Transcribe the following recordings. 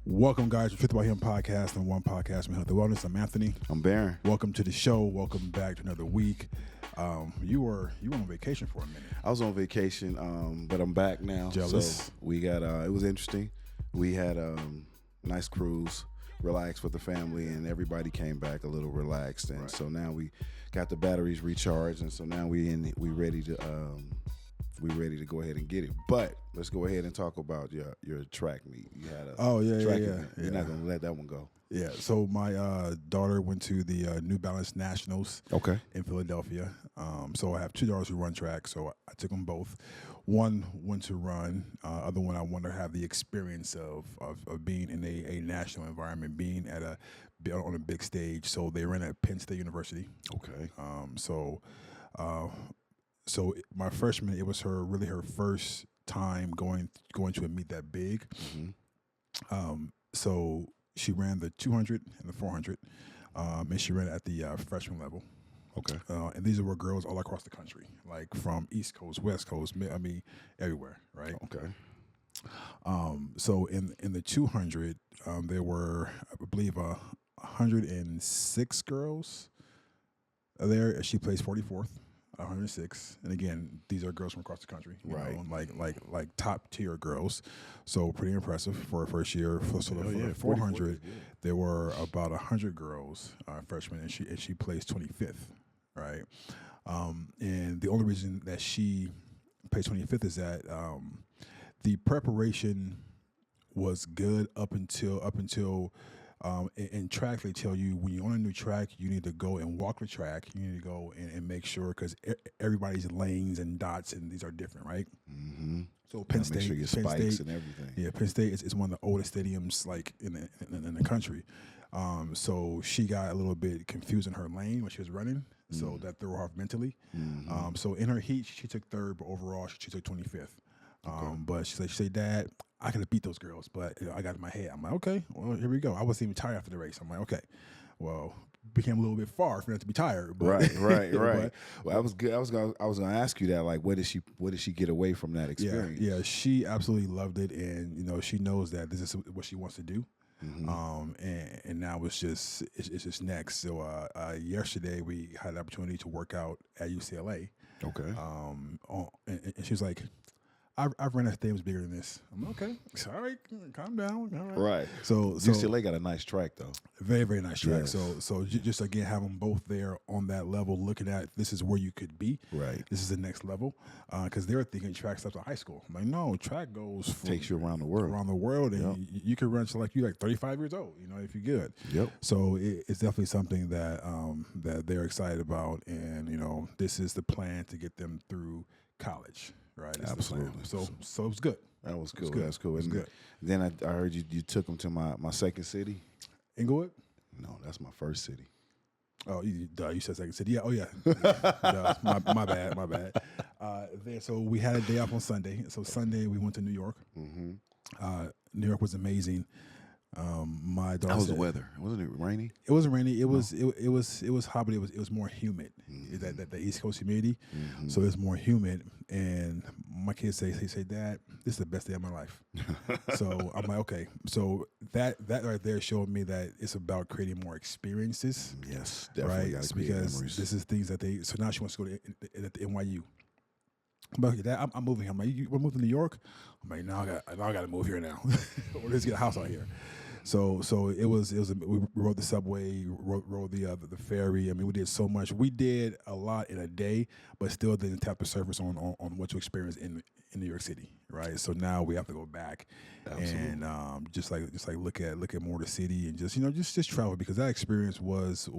Welcome, guys, to Fifth About Him podcast and one podcast from Health and Wellness. I'm Anthony. I'm Baron. Welcome to the show. Welcome back to another week. You were on vacation for a minute. I was on vacation, but I'm back now. Jealous. So we got. It was interesting. We had a nice cruise, relaxed with the family, and everybody came back a little relaxed. And so now we got the batteries recharged, and so now we ready to go ahead and get it. But let's go ahead and talk about your track meet. You had a track event. You're not gonna let that one go. Yeah. So my daughter went to the New Balance Nationals. In Philadelphia. So I have two daughters who run track. So I took them both. One went to run. Other one I wanted to have the experience of being in a national environment, being on a big stage. So they ran at Penn State University. Okay. So my freshman, it was her first time going to a meet that big. Mm-hmm. So she ran the 200 and the 400, and she ran at the freshman level. Okay. And these were girls all across the country, like from East Coast, West Coast, everywhere, right? Okay. So in the 200, there were, I believe, 106 girls there. She placed 44th. 106, and again, these are girls from across the country, you know, like top tier girls. So pretty impressive for a first year. So the 400, there were about 100 girls, freshmen, and she placed 25th, right? And the only reason that she placed 25th is that the preparation was good up until. In track, they tell you when you're on a new track, you need to go and walk the track. You need to go and make sure, because everybody's lanes and dots and these are different, right? Mm-hmm. So Penn State, make sure your spikes and everything. Yeah, Penn State is one of the oldest stadiums like in the country. So she got a little bit confused in her lane when she was running, so that threw her off mentally. Mm-hmm. So in her heat, she took third, but overall she took 25th. But she said, Dad, I could have beat those girls, but I got in my head. I'm like, okay, well, here we go. I wasn't even tired after the race. I'm like, okay, well, became a little bit far for them to be tired. But, Right. Well, that was good. I was gonna ask you that. Like, what did she get away from that experience? Yeah, she absolutely loved it, and she knows that this is what she wants to do. Mm-hmm. And now it's just next. So yesterday we had the opportunity to work out at UCLA. Okay. And she was like, I've run that thing was bigger than this. I'm like, okay. All right, calm down. All right. Right. So UCLA got a nice track though. Very, very nice track. Yes. So just again have them both there on that level, looking at this is where you could be. Right. This is the next level. Because they were thinking track stops at high school. I'm like, no, track goes Takes you around the world. And you can run to you're like 35 years old. If you're good. Yep. So it's definitely something that that they're excited about, and this is the plan to get them through college. Right. Absolutely. So it was good. That was cool. Good. That's cool. It was good. Then I heard you took them to my second city. Inglewood? No, that's my first city. Oh, you said second city. Yeah. Oh, yeah. My bad. So we had a day off on Sunday. So Sunday we went to New York. Mm-hmm. New York was amazing. My daughter. How was the weather? Wasn't it rainy? It wasn't rainy. It was hot, but it was more humid. Mm-hmm. That East Coast humidity. Mm-hmm. So it's more humid. And my kids say, Dad, this is the best day of my life. So I'm like, okay. So that right there showed me that it's about creating more experiences. Yes, definitely. Right, because memories. this is things that they. So now she wants to go to NYU. But Dad, I'm moving. I'm like, we're moving to New York. I'm like, now I got to move here now. Or let's get a house out here. So it was we rode the subway, rode the ferry. I mean, we did so much. We did a lot in a day, but still didn't tap the surface on what you experience in New York City, right? So now we have to go back. Absolutely. And just look at more of the city and just travel, because that experience was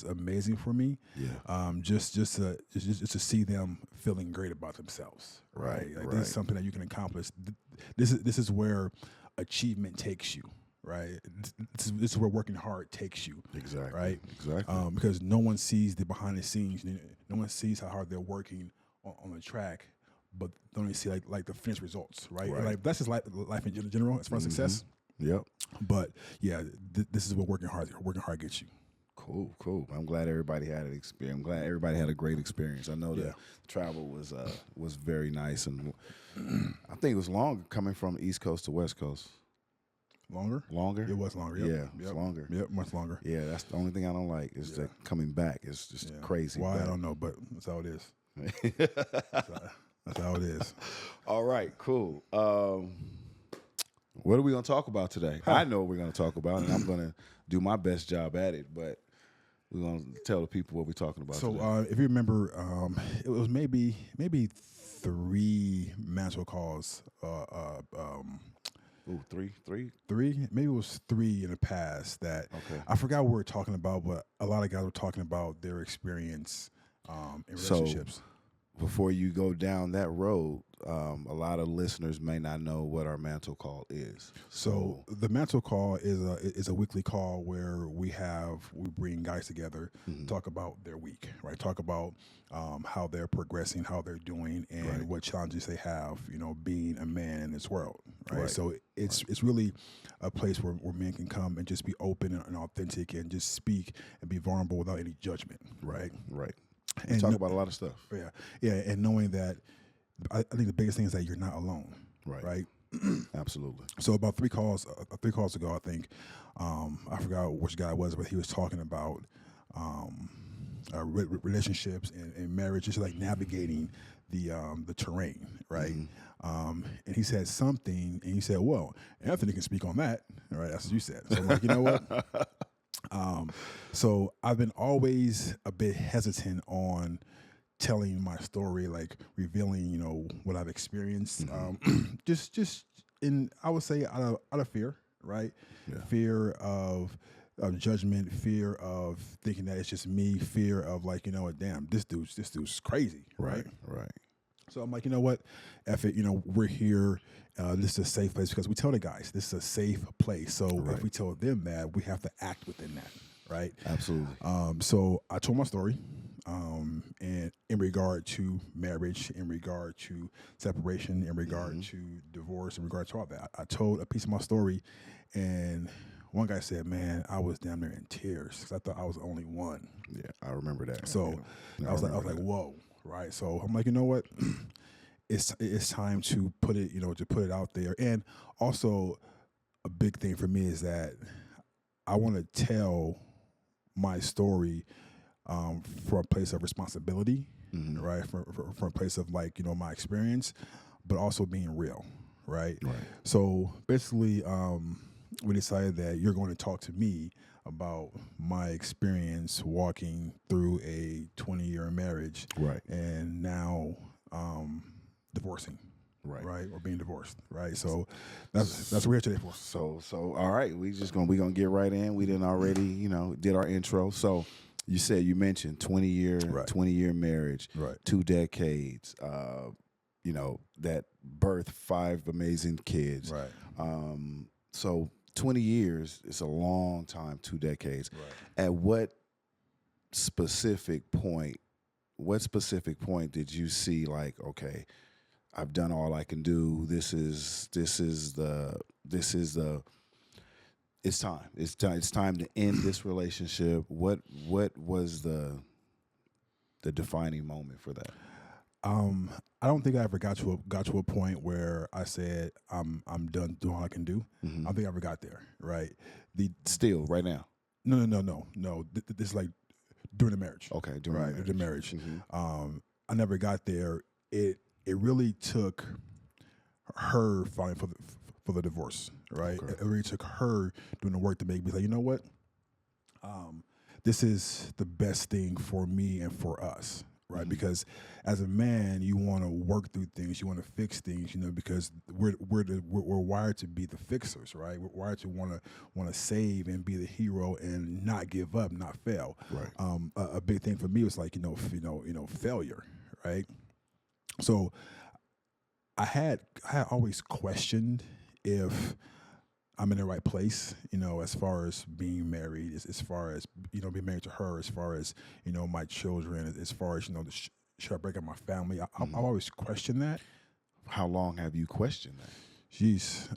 amazing for me. Yeah. Just to see them feeling great about themselves, right? This is something that you can accomplish. This is where achievement takes you. Right, this is where working hard takes you. Exactly. Right. Exactly. Because no one sees the behind the scenes. No one sees how hard they're working on the track, but they only see like the finished results. Right. Like that's just life in general as far as success. Yep. But yeah, this is what working hard gets you. Cool. I'm glad everybody had an experience. I'm glad everybody had a great experience. I know the travel was very nice, and I think it was long coming from East Coast to West Coast. Longer? Longer? It was longer. Yep. Yeah, it's Yep. longer. Yep. Much longer. Yeah, that's the only thing I don't like is Yeah. the coming back. It's just Yeah. crazy. Why I but- don't know, but that's how it is. That's how it is. All right, cool. What are we going to talk about today? I know what we're going to talk about, and I'm going to do my best job at it, but we're going to tell the people what we're talking about So, today. if you remember, it was maybe 3 mantle calls. Ooh, three? 3, maybe it was 3 in the past that Okay. I forgot what we were talking about, but a lot of guys were talking about their experience in relationships. Before you go down that road, a lot of listeners may not know what our mantle call is. So the mantle call is a weekly call where we bring guys together, talk about their week, right? Talk about how they're progressing, how they're doing, and what challenges they have, being a man in this world, right? So it's really a place where men can come and just be open and authentic and just speak and be vulnerable without any judgment, right? Right. We And talk about a lot of stuff. yeah, and knowing that, I think the biggest thing is that you're not alone, right? Absolutely. So about 3 calls ago, I think, I forgot which guy it was, but he was talking about relationships and marriage, just like navigating the terrain, right? And he said something, and he said, "Well, Anthony can speak on that," right? That's what you said. So I'm like, you know what? So I've been always a bit hesitant on telling my story, like revealing, what I've experienced. Just I would say out of fear, right? Yeah. Fear of judgment, fear of thinking that it's just me, fear of like, damn, this dude's crazy, right? Right. So I'm like, you know what? F it, we're here. This is a safe place because we tell the guys this is a safe place. So if we tell them that, we have to act within that, right? Absolutely. So I told my story, and in regard to marriage, in regard to separation, in regard to divorce, in regard to all that, I told a piece of my story, and one guy said, "Man, I was damn near in tears because I thought I was the only one." Yeah, I remember that. So I was like, "Whoa!" Right? So I'm like, you know what? It's time to put it out there, and also a big thing for me is that I want to tell my story from a place of responsibility, right? From a place of like my experience, but also being real, right? So basically, we decided that you're going to talk to me about my experience walking through a 20-year marriage, and now divorcing. Right, or being divorced, right? So that's what we're here today for. So all right, we're gonna get right in. We didn't already, did our intro. So you mentioned 20-year marriage, 2 decades, that birthed 5 amazing kids. So 20 years is a long time, 2 decades. At what specific point did you see like, okay, I've done all I can do. This is it's time. It's time to end this relationship. What was the defining moment for that? I don't think I ever got to a point where I said I'm done doing all I can do. I don't think I ever got there. Right. Still right now. No. This is like during the marriage. Okay, during the marriage. I never got there. It really took her filing for the divorce, right? Okay. It really took her doing the work to make me like, you know what? This is the best thing for me and for us, right? Because as a man, you want to work through things, you want to fix things, because we're wired to be the fixers, right? We're wired to want to save and be the hero and not give up, not fail. Right. A big thing for me was like failure, right? So I had always questioned if I'm in the right place, as far as being married, as far as being married to her, as far as my children, as far as should I break up my family? I've always questioned that. How long have you questioned that? Jeez,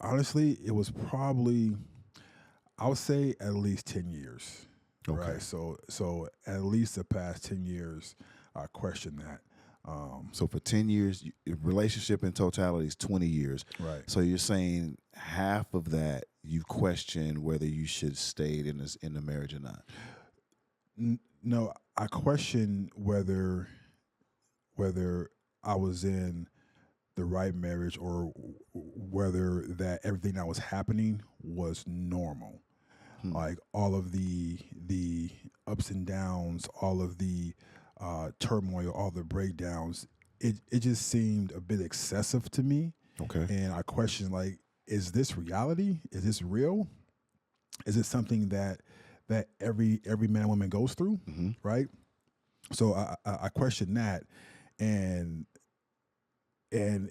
honestly, it was probably, I would say at least 10 years. Okay. Right. So at least the past 10 years, I questioned that. So for 10 years, relationship in totality is 20 years. Right. So you're saying half of that you question whether you should stay in the marriage or not. No, I question whether I was in the right marriage or whether that everything that was happening was normal. Hmm. Like all of the ups and downs, all of the turmoil, all the breakdowns. It just seemed a bit excessive to me, Okay. and I questioned like, is this reality? Is this real? Is it something that every man and woman goes through? Hmm. Right. So I questioned that, and and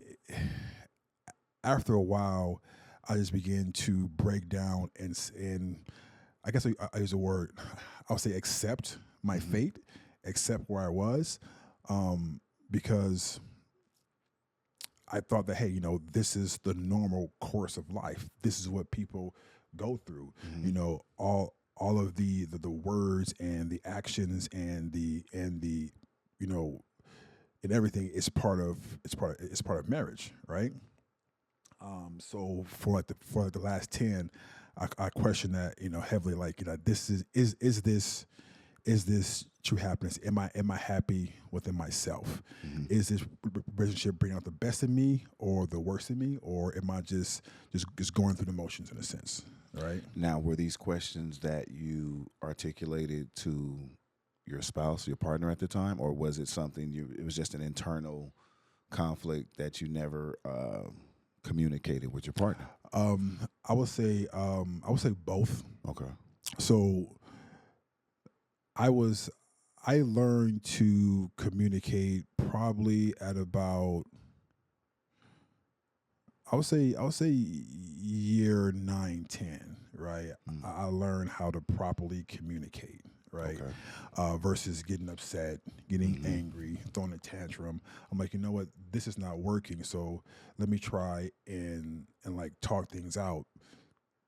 after a while, I just began to break down and I guess I use the word, I'll say accept my Hmm. fate, accept where I was, because I thought that, hey, this is the normal course of life. This is what people go through. Hmm. All of the words and the actions and the you know and everything is part of marriage, right? So for like the last 10, I question that heavily. Like this is this true happiness? Am I happy within myself? Hmm. Is this relationship bringing out the best in me or the worst in me, or am I just going through the motions in a sense? Right. Now, were these questions that you articulated to your spouse, your partner at the time, or was it something it was just an internal conflict that you never communicated with your partner? I would say both. Okay. So I was I learned to communicate probably at about I would say year 9, 10. Right. Mm. I learned how to properly communicate. Right. Okay. Versus getting upset, getting Hmm. angry, throwing a tantrum. I'm like, you know what, this is not working. So let me try and like talk things out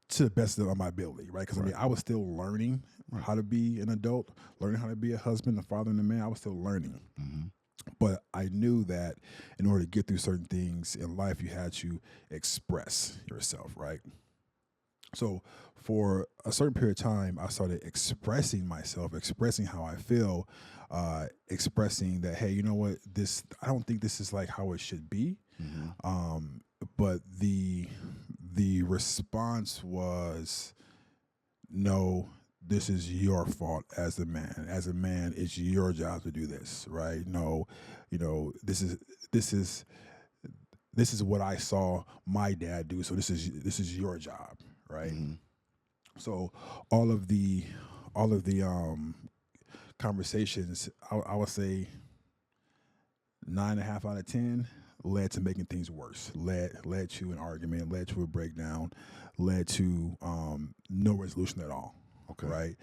to the best of my ability, right? Because I Right. mean, I was still learning Right. how to be an adult, learning how to be a husband, a father, and a man. I was still learning, Hmm. but I knew that in order to get through certain things in life, you had to express yourself, right? So for a certain period of time, I started expressing myself, expressing how I feel, expressing that, hey, you know what, I don't think this is like how it should be. Hmm. Um, but the response was, no, this is your fault as a man. As a man, it's your job to do this, right? No, this is this is what I saw my dad do. So this is your job, right? Hmm. So all of the all of the conversations, I would say 9.5 out of 10 led to making things worse. Led to an argument, led to a breakdown, led to no resolution at all. Okay. Right.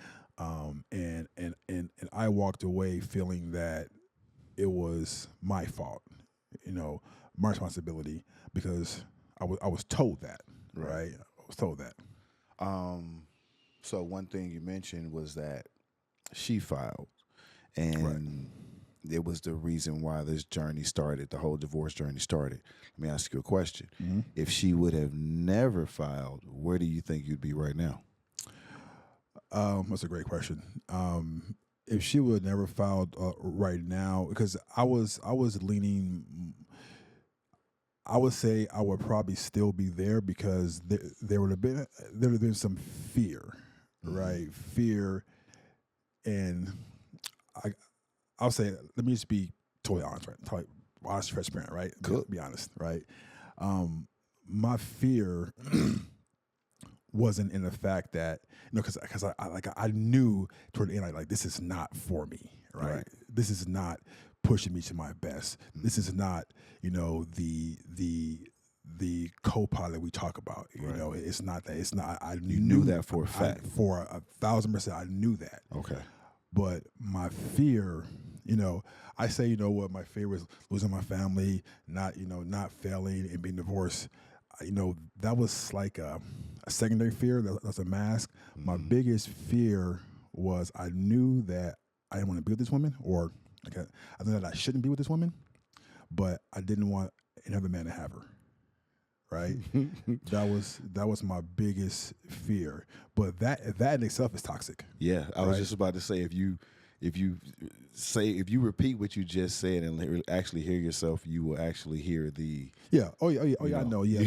And I walked away feeling that it was my fault, my responsibility, because I was told that. Right. Right. I was told that. Um, so one thing you mentioned was that she filed, Right. and it was the reason why this journey started, the whole divorce journey started. Let me ask you a question. Hmm. If she would have never filed, where do you think you'd be right now? That's a great question. If she would have never filed right now, because I was leaning, I would say I would probably still be there because there would have been some fear, Hmm. right? Fear, and I I'll say, let me just be totally honest, right? Totally honest, transparent, right? Good. Be honest, right? Um, my fear wasn't in the fact that because I knew toward the end like this is not for me, right? Right. This is not pushing me to my best. This Hmm. is not the co-pilot we talk about. Right. It's not that. It's not. I You knew knew that for a I fact. for 1,000% I knew that, Okay. but my fear. I say, what my fear was losing my family, not failing and being divorced. That was like a secondary fear. That's a mask. My Hmm. biggest fear was I knew that I didn't want to be with this woman, or like I knew that I shouldn't be with this woman. but I didn't want another man to have her. Right, that was my biggest fear. But that in itself is toxic. Yeah, I was just about to say if you repeat what you just said and actually hear yourself, you will actually hear the I know. Yeah.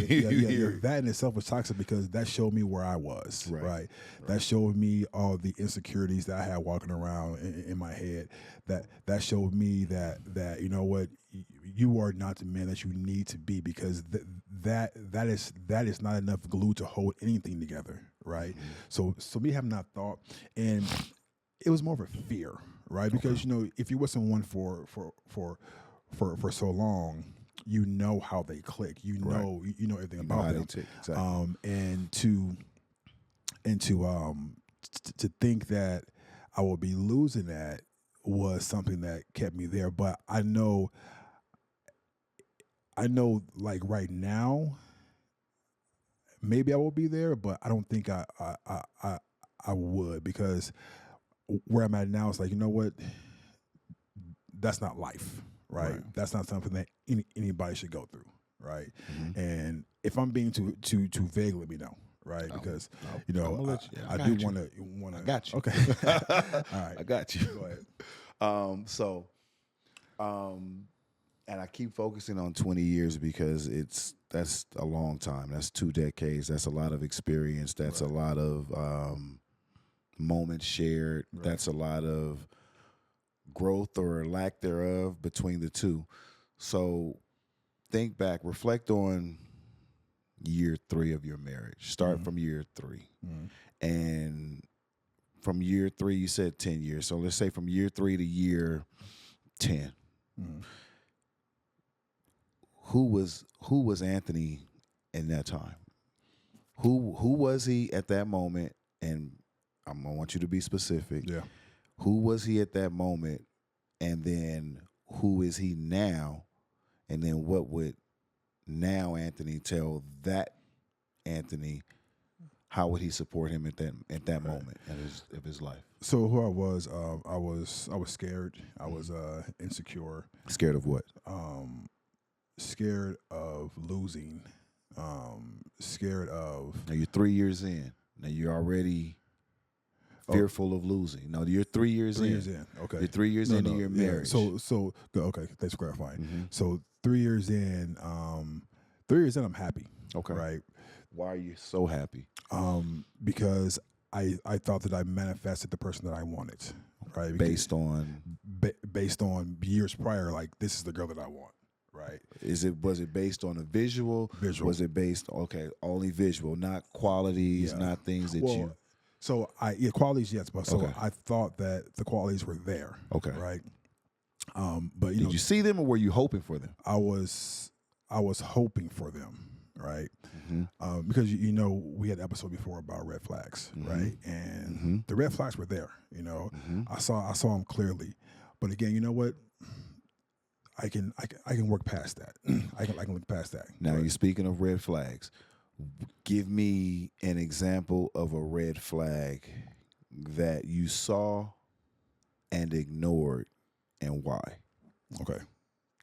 That in itself was toxic because that showed me where I was. Right. That showed me all the insecurities that I had walking around in my head. That showed me that you know what, you are not the man that you need to be, because that is not enough glue to hold anything together. Right. So me having that thought, and it was more of a fear, right? Because you know, if you're with someone for so long, you know how they click. You know everything about them. Exactly. And to think that I would be losing that was something that kept me there. But I know, like right now, maybe I will be there, but I don't think I would, because where I'm at now is like, you know what? That's not life, right? That's not something that anybody should go through, right? And if I'm being too vague, let me know, right? Because you know, I do want to. I got you. Okay. All right. I got you. Go ahead. And I keep focusing on 20 years because that's a long time. That's 2 decades. That's a lot of experience. That's a lot of moments shared. That's a lot of growth or lack thereof between the two. So think back, reflect on year 3 of your marriage. Start from year 3. And from year 3, you said 10 years. So let's say from year 3 to year 10. Who was Anthony in that time? Who was he at that moment? And I want you to be specific. Yeah. Who was he at that moment? And then who is he now? And then what would now Anthony tell that Anthony? How would he support him at that moment of his life? So who I was scared. I was insecure. Scared of what? Scared of losing. Scared of. Now you're 3 years in. Now you're already fearful of losing. No, you're 3 years in. 3 years in. Okay. You're 3 years into your marriage. So okay. Thanks for clarifying. So 3 years in. 3 years in, I'm happy. Okay. Right. Why are you so happy? Because I thought that I manifested the person that I wanted. Right. Based on years prior, like, this is the girl that I want. Right. Was it based on a visual? Visual. Was it based only visual, not qualities, not things that you? So qualities, yes, but I thought that the qualities were there. Okay. Right. But did you see them, or were you hoping for them? I was hoping for them. Right. Because we had an episode before about red flags, right? And the red flags were there. I saw them clearly. But again, you know what? I can work past that. I can look past that. Now, you're speaking of red flags. Give me an example of a red flag that you saw and ignored, and why. Okay.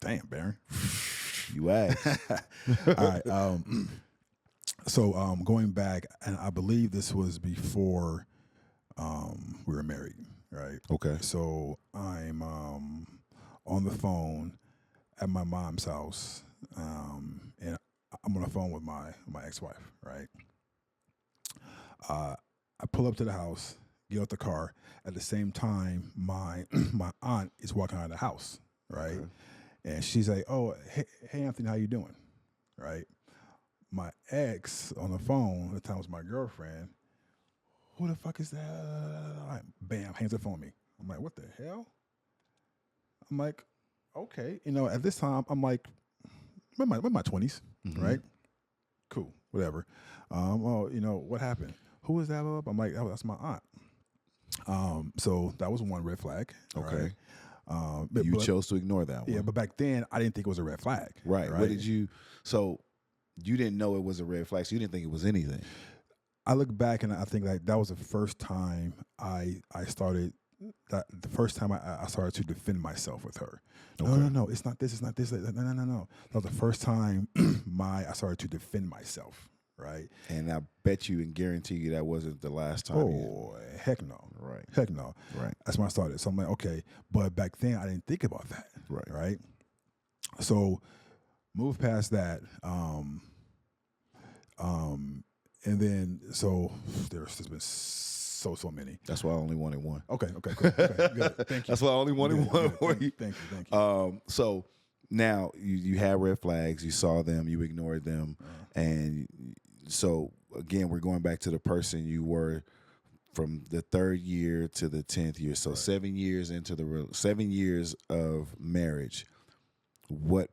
Damn, Baron. You asked. All right. So going back, and I believe this was before we were married, right? Okay. So I'm on the phone at my mom's house, and I'm on the phone with my ex-wife, right? I pull up to the house, get out the car. At the same time, my aunt is walking out of the house, right? Okay. And she's like, "Oh, hey, Anthony, how you doing?" Right? My ex on the phone at the time was my girlfriend. Who the fuck is that? Bam, hands the phone on me. I'm like, what the hell? I'm like, okay. At this time, I'm like, in my 20s, right? Cool, whatever. What happened? Who is that? I'm like, oh, that's my aunt. So that was one red flag. Okay. Right? You chose to ignore that one. Yeah, but back then, I didn't think it was a red flag. Right. What did you, so you didn't know it was a red flag, so you didn't think it was anything. I look back and I think that was the first time I started that the first time I started to defend myself with her. No, Okay. no, no, it's not this, it's not this. No, no, no, no. That was the first time I started to defend myself. Right. And I bet you and guarantee you that wasn't the last time. Oh, heck no. Right. Heck no. Right. That's when I started. So I'm like, okay. But back then I didn't think about that. Right. Right. So move past that. And then so there's been so many. That's why I only wanted one. Okay, cool. Okay, good. Thank you. That's why I only wanted Good, one good. for you. Thank you. So now you had red flags, you saw them, you ignored them, and so again, we're going back to the person you were from the 3rd year to the 10th year. So 7 years into 7 years of marriage. What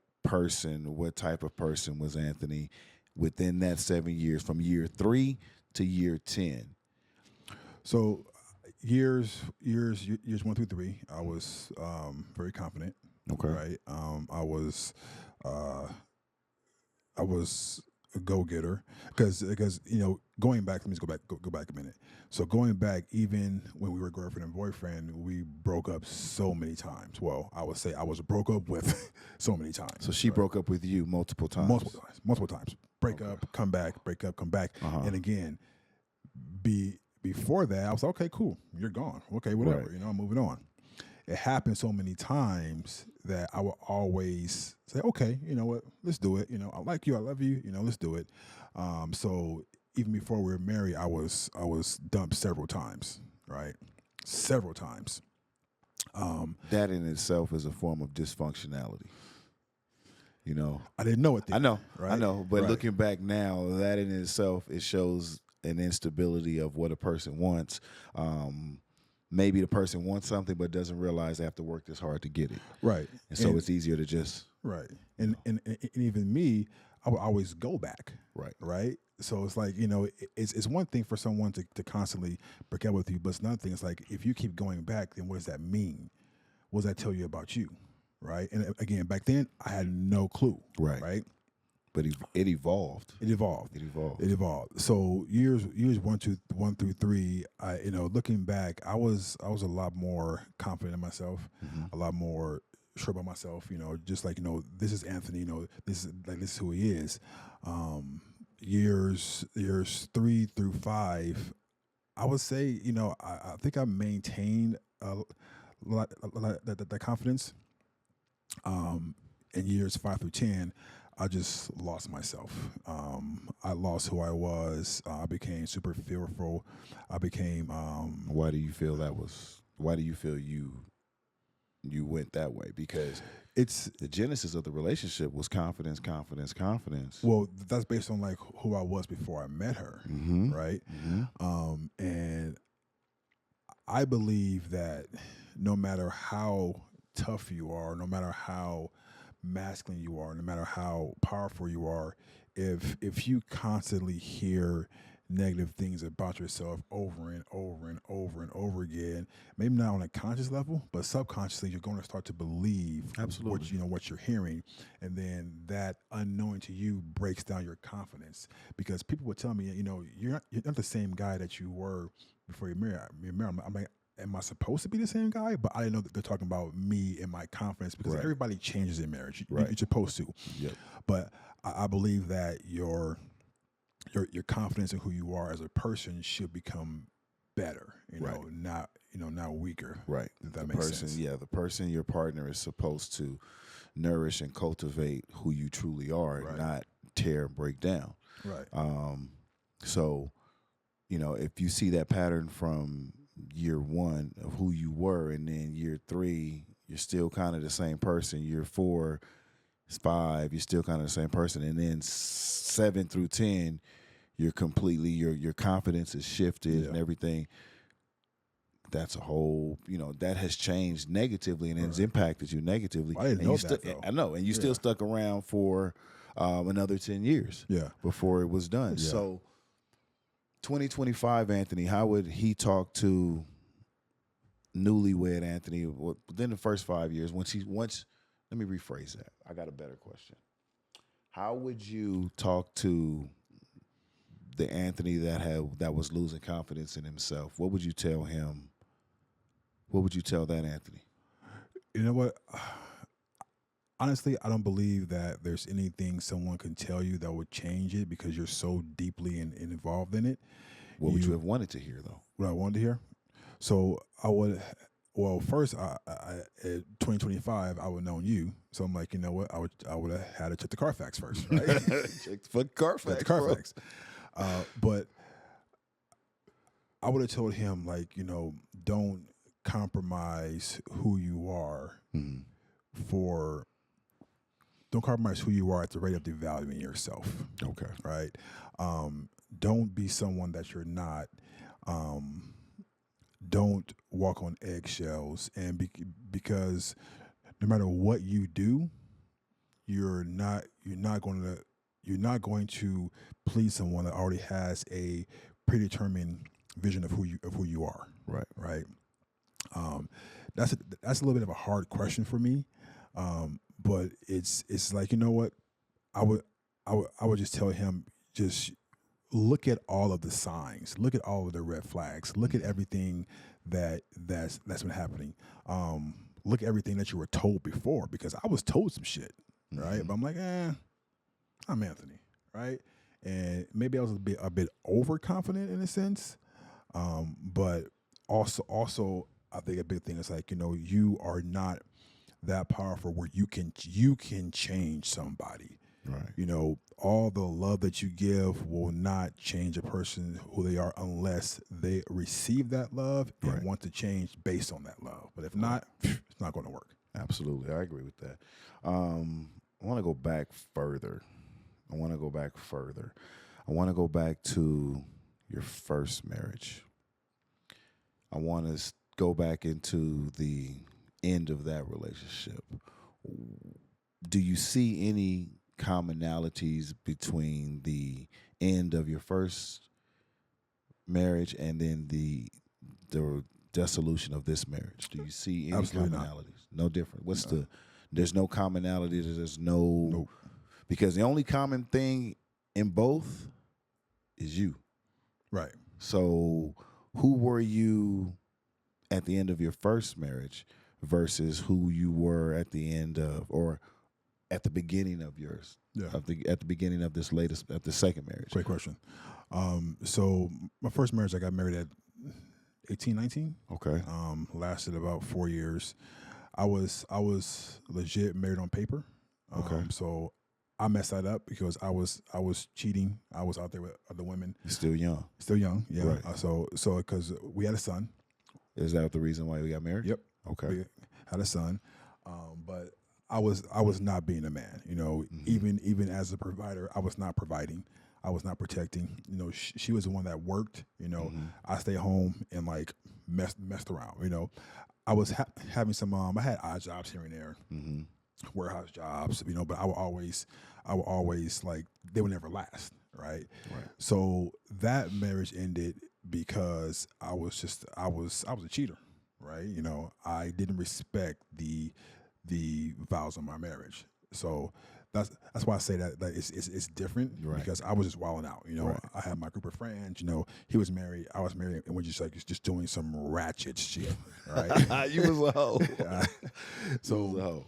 type of person was Anthony within that 7 years, from year 3 to year 10? So years 1 through 3, I was very confident. Okay. Right. I was a go-getter because going back. Let me just go back a minute. So going back, even when we were girlfriend and boyfriend, we broke up so many times. Well, I would say I was broke up with so many times. So she broke up with you multiple times. Multiple times. Break up, come back, break up, come back, and again. Before that, I was like, okay, cool, you're gone. Okay, whatever. Right. I'm moving on. It happened so many times that I would always say, okay, you know what, let's do it. I like you, I love you. Let's do it. So even before we were married, I was dumped several times, right? Several times. That in itself is a form of dysfunctionality. I didn't know it then. I know, right? I know. But Right. looking back now, that in itself, it shows an instability of what a person wants. Maybe the person wants something but doesn't realize they have to work this hard to get it. Right. And so it's easier to just right. And even me, I would always go back. right. Right. So it's like, it's one thing for someone to constantly break up with you, but it's another thing. It's like, if you keep going back, then what does that mean? What does that tell you about you? Right. And again, back then I had no clue. Right. Right. But it evolved. It evolved. It evolved. It evolved. So years 1 through 3, looking back, I was a lot more confident in myself, a lot more sure about myself. Just like this is Anthony. This is who he is. Years 3 through 5, I would say I think I maintained a lot that confidence. In years 5 through 10. I just lost myself. I lost who I was. I became super fearful. I became. Why do you feel that was? Why do you feel you went that way? Because it's the genesis of the relationship was confidence, confidence, confidence. Well, that's based on like who I was before I met her, right? And I believe that no matter how tough you are, no matter how masculine you are, no matter how powerful you are, if you constantly hear negative things about yourself over and over and over and over again, maybe not on a conscious level, but subconsciously you're going to start to believe Absolutely. what you're hearing, and then that unknowing to you breaks down your confidence, because people would tell me, you're not the same guy that you were before you married. I'm like, am I supposed to be the same guy? But I didn't know that they're talking about me and my confidence, because Right. everybody changes in marriage. Right. You're supposed to. Yep. But I believe that your confidence in who you are as a person should become better, Right. not weaker. Right. If that The makes person, sense. yeah, the person, your partner, is supposed to nourish and cultivate who you truly are, Right. not tear and break down. Right. So, if you see that pattern from year 1 of who you were, and then year 3, you're still kind of the same person. Year 4, 5, you're still kind of the same person, and then 7 through 10, you're completely your confidence is shifted and everything. That's a whole, that has changed negatively and it's impacted you negatively. I didn't know that, though. I know, and you still stuck around for another 10 years. Yeah. Before it was done. Yeah. So 2025 Anthony, how would he talk to newlywed Anthony within the first 5 years? Let me rephrase that. I got a better question. How would you talk to the Anthony that was losing confidence in himself? What would you tell him What would you tell that Anthony? You know what? Honestly, I don't believe that there's anything someone can tell you that would change it because you're so deeply involved in it. What would you have wanted to hear though? What I wanted to hear. So I would. Well, first, at 2025, I would have known you. So I'm like, you know what? I would have had to check the Carfax first, right? Check the fucking Carfax. Check the Carfax. But I would have told him, like, don't compromise who you are for. Don't compromise who you are at the rate of devaluing yourself. Okay. Right. Don't be someone that you're not. Don't walk on eggshells, and because no matter what you do, you're not going to please someone that already has a predetermined vision of who you are. Right. Right. That's a little bit of a hard question for me, but it's like, you know what, I would just tell him, just look at all of the signs, look at all of the red flags, look at everything that's been happening. Look at everything that you were told before, because I was told some shit, right? But I'm like, I'm Anthony, right? And maybe I was a bit overconfident in a sense, but also I think a big thing is like, you are not that powerful where you can change somebody. Right. All the love that you give will not change a person who they are unless they receive that love and want to change based on that love. But if not, it's not going to work. Absolutely. I agree with that. I want to go back further. I want to go back to your first marriage. I want to go back into the end of that relationship. Do you see any commonalities between the end of your first marriage and then the dissolution of this marriage? Do you see any Absolutely commonalities? No different. There's no commonality. There's no, Nope. Because the only common thing in both is you. Right. So who were you at the end of your first marriage versus who you were at the end of, or at the beginning of yours, at the beginning of the second marriage? Great question. So my first marriage, I got married at 18, 19. Okay. Lasted about 4 years. I was legit married on paper. Okay. So I messed that up because I was cheating. I was out there with other women. You're still young. Still young, yeah. Right. So because we had a son. Is that the reason why we got married? Yep. Okay. We had a son, but I was not being a man. Even as a provider, I was not providing. I was not protecting. She was the one that worked. I stayed home and like messed around. I was having some. I had odd jobs here and there, warehouse jobs. But I would always like, they would never last. Right. So that marriage ended because I was a cheater. Right. I didn't respect the vows of my marriage. So that's why I say that it's different, because I was just wilding out. I had my group of friends. He was married, I was married, and we're just doing some ratchet shit. Right? You was a hoe. So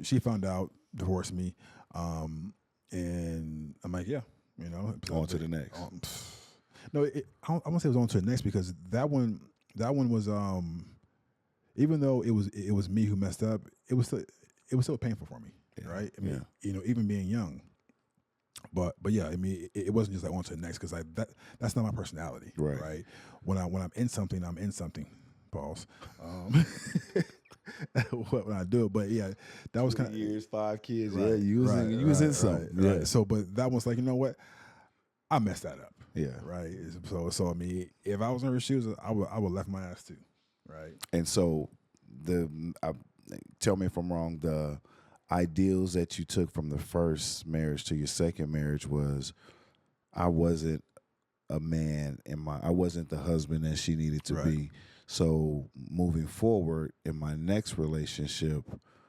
she found out, divorced me, and I'm like, yeah, On to the next. No, I won't say it was on to the next, because that one was even though it was me who messed up, it was still painful for me, right? I mean, even being young. But yeah, I mean, it wasn't just like on to the next, because that's not my personality, right? When I'm in something, I'm in something. Pause. When I do it, but yeah, that was kind of years, 5 kids. Right, yeah, you was in something. Right. Yeah. So, but that was like, you know what? I messed that up. Yeah. Right. So I mean, if I was in her shoes, I would left my ass too. Right. And so tell me if I'm wrong, the ideals that you took from the first marriage to your second marriage was, I wasn't a man I wasn't the husband that she needed to be. So moving forward in my next relationship,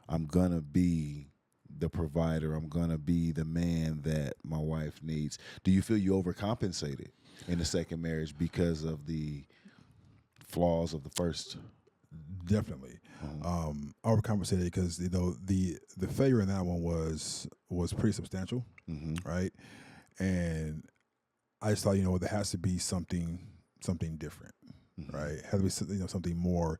I'm going to be the provider. I'm going to be the man that my wife needs. Do you feel you overcompensated in the second marriage because of the flaws of the first? definitely. Mhm. Overcompensated because the failure in that one was pretty substantial, Mhm. right? And I just thought, there has to be something different, Mhm. right? Has to be something more.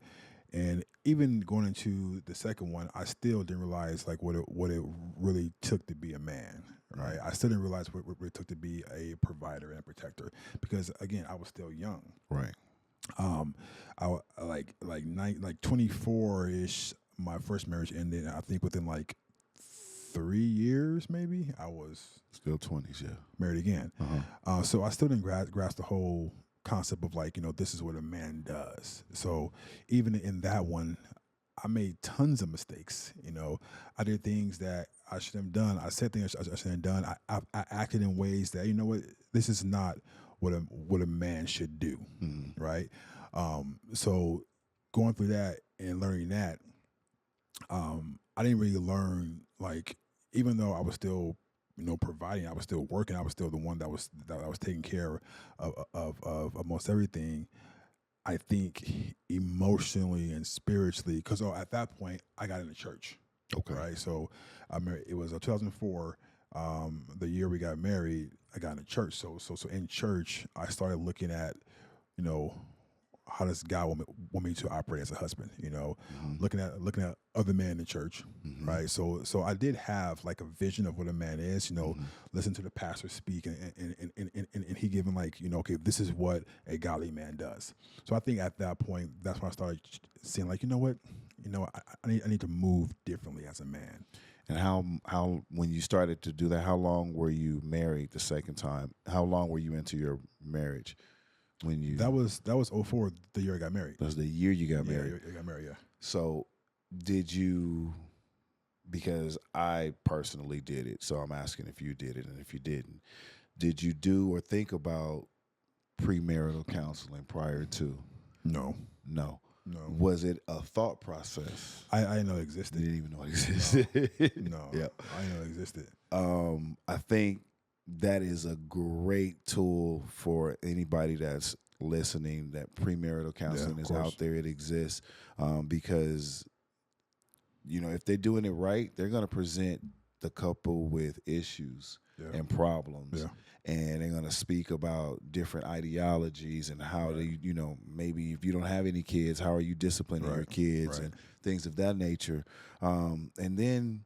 And even going into the second one, I still didn't realize like what it really took to be a man, right? Mhm. I still didn't realize what it took to be a provider and a protector because again, I was still young. Right. Um, like 24 ish. My first marriage ended. I think within like 3 years, maybe I was Still 20s, yeah. married again. Uh-huh. So I still didn't grasp the whole concept of like this is what a man does. So even in that one, I made tons of mistakes. I did things that I shouldn't have done. I said things I shouldn't have done. I acted in ways that this is not what a man should do, Mhm. right? So going through that and learning that, I didn't really learn like even though I was still providing, I was still working, I was still the one that I was taking care of most everything. I think emotionally and spiritually, because at that point I got into church, Okay. right? So I married. It was 2004, the year we got married. I got into church. So in church, I started looking at, you know, how does God want me to operate as a husband? Mhm. Looking at other men in the church, Mhm. right? So I did have like a vision of what a man is. Mhm. Listen to the pastor speak, and he giving like okay, this is what a godly man does. So I think at that point, that's when I started seeing like what, I need to move differently as a man. And how when you started to do that, how long were you married the second time? How long were you into your marriage when you That was '04, the year I got married. that was the year you got Yeah, married? I got married. Yeah. So did you, because I personally did it, so I'm asking if you did it, and if you did you do or think about premarital counseling prior to? No, No. no. Was it a thought process? I didn't know it You existed. didn't even know it existed. No, Yeah. I didn't know it existed. I think that is a great tool for anybody that's listening. That premarital Yeah, counseling of is course. out there. It exists because if they're doing it right, they're going to present the couple with issues Yeah, and problems. yeah. And they're going to speak about different ideologies and how Right. they, maybe if you don't have any kids, how are you disciplining your Right, kids right. and things of that nature. And then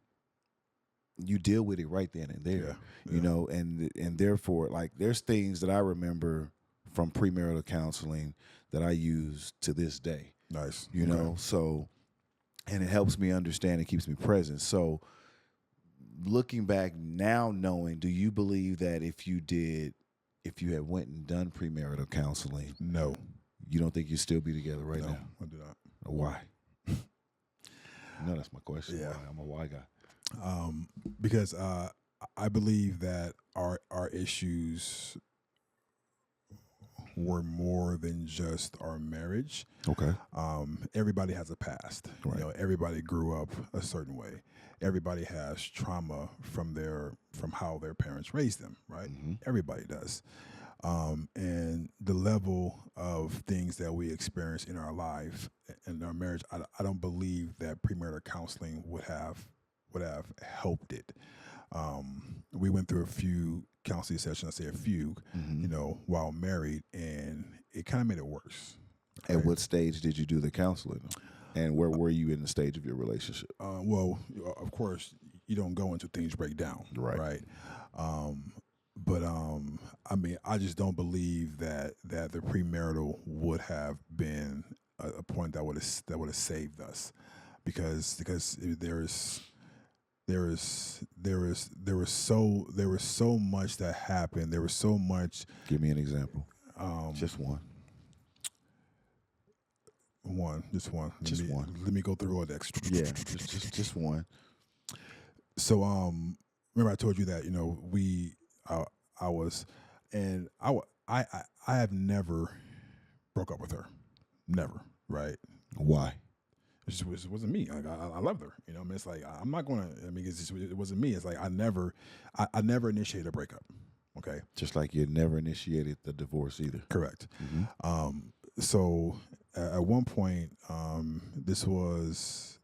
you deal with it right then and there, Yeah, yeah. and therefore, like, there's things that I remember from premarital counseling that I use to this day, Nice. Okay. so, and it helps me understand and keeps me present. So looking back now, knowing, do you believe that if you had went and done premarital counseling, No, you don't think you'd still be together right no, now? I do not. Why? That's my question. Yeah. Why? I'm a why guy. Because I believe that our issues were more than just our marriage. Okay. Everybody has a past. Right. Everybody grew up a certain way. Everybody has trauma from how their parents raised them. Right. Mm-hmm. Everybody does. And the level of things that we experience in our life and our marriage, I don't believe that premarital counseling would have helped it. We went through a few counseling sessions. I say a few, Mm-hmm. while married, and it kind of made it worse. At Okay? what stage did you do the counseling? And where were you in the stage of your relationship? Well, of course, you don't go into things break down, Right. right? But I mean, I just don't believe that the premarital would have been a point that would have saved us, because there was so much that happened. There was so much. Give me an example. Um, Just one. just one. Just one. Let me go through Rolodex. Yeah. Just one. So remember I told you that I was, and I have never broke up with her, never, right? Why? It wasn't me. Like I loved her, I mean, it's like I'm not gonna. I mean, it wasn't me. It's like I never initiated a breakup. Okay, Just like you never initiated the divorce either. correct. Mm-hmm. So at one point, this was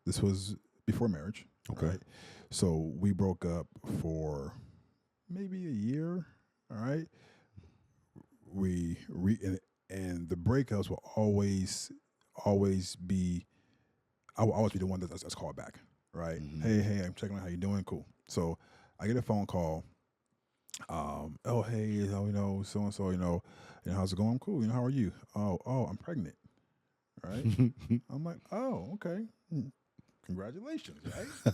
before marriage. Okay. Right? So we broke up for maybe a year. All right. And the breakups will always be. I will always be the one that's called back. Right. Hey, I'm checking on how you doing. Cool. So I get a phone call. Oh, hey, so and so, how's it going? Cool. How are you? Oh, I'm pregnant. Right. I'm like, oh, okay. Congratulations,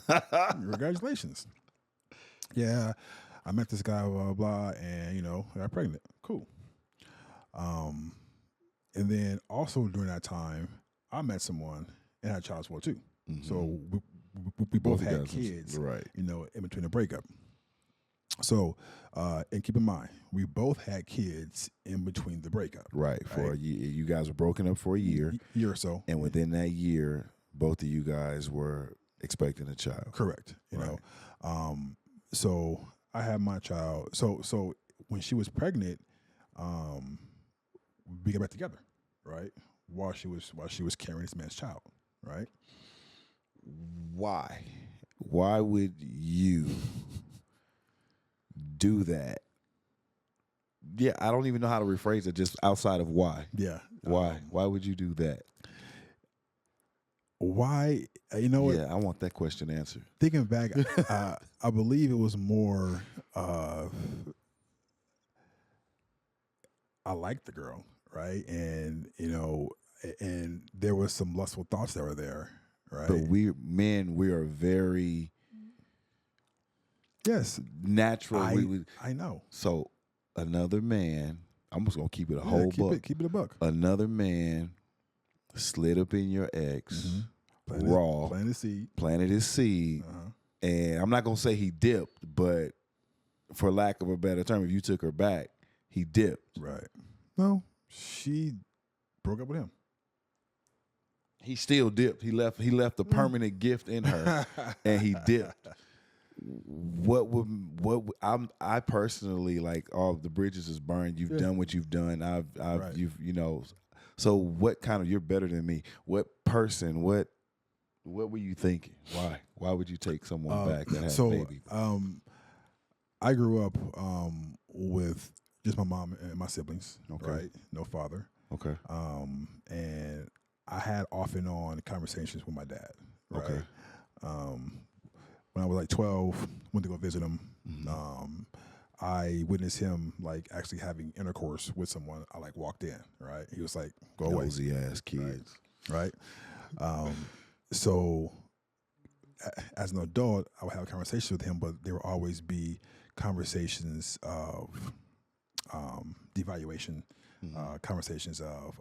right? Congratulations. Yeah, I met this guy, blah, blah, blah, and, I got pregnant. Cool. And then also during that time, I met someone and had a child as well, too. So we both you had guys was- kids, right. in between the breakup. So, and keep in mind, we both had kids in between the breakup. Right. For a year. You guys were broken up for a year. Year or so. And within that year, both of you guys were expecting a child. Correct. Right. So I had my child. So when she was pregnant, we got back together, right? While she was carrying this man's child, right? Why? Why would you do that? Yeah, I don't even know how to rephrase it. Just outside of why. Yeah. Why? Why would you do that? Why? You know what? Yeah, I want that question answered. Thinking back, I believe it was more. I liked the girl, right? And and there was some lustful thoughts that were there, right? But we are very yes, natural. I know. So another man, I'm just gonna keep it a whole buck. Keep it a buck. Another man slid up in your ex, raw, planted his seed, and I'm not gonna say he dipped, but for lack of a better term, if you took her back, he dipped. Right. No, she broke up with him. He still dipped. He left a permanent gift in her, and he dipped. I personally like all the bridges is burned. You've done what you've done. Right. So what kind of, you're better than me. What person, what were you thinking? Why would you take someone back that had a baby? I grew up with just my mom and my siblings, Okay. right? No father. Okay. And I had off and on conversations with my dad, right? Okay. When I was like 12, went to go visit him. I witnessed him like actually having intercourse with someone. I like walked in, right? He was like, "Go away." Nosy ass kids. Right? So as an adult, I would have conversations with him, but there would always be conversations of devaluation, conversations of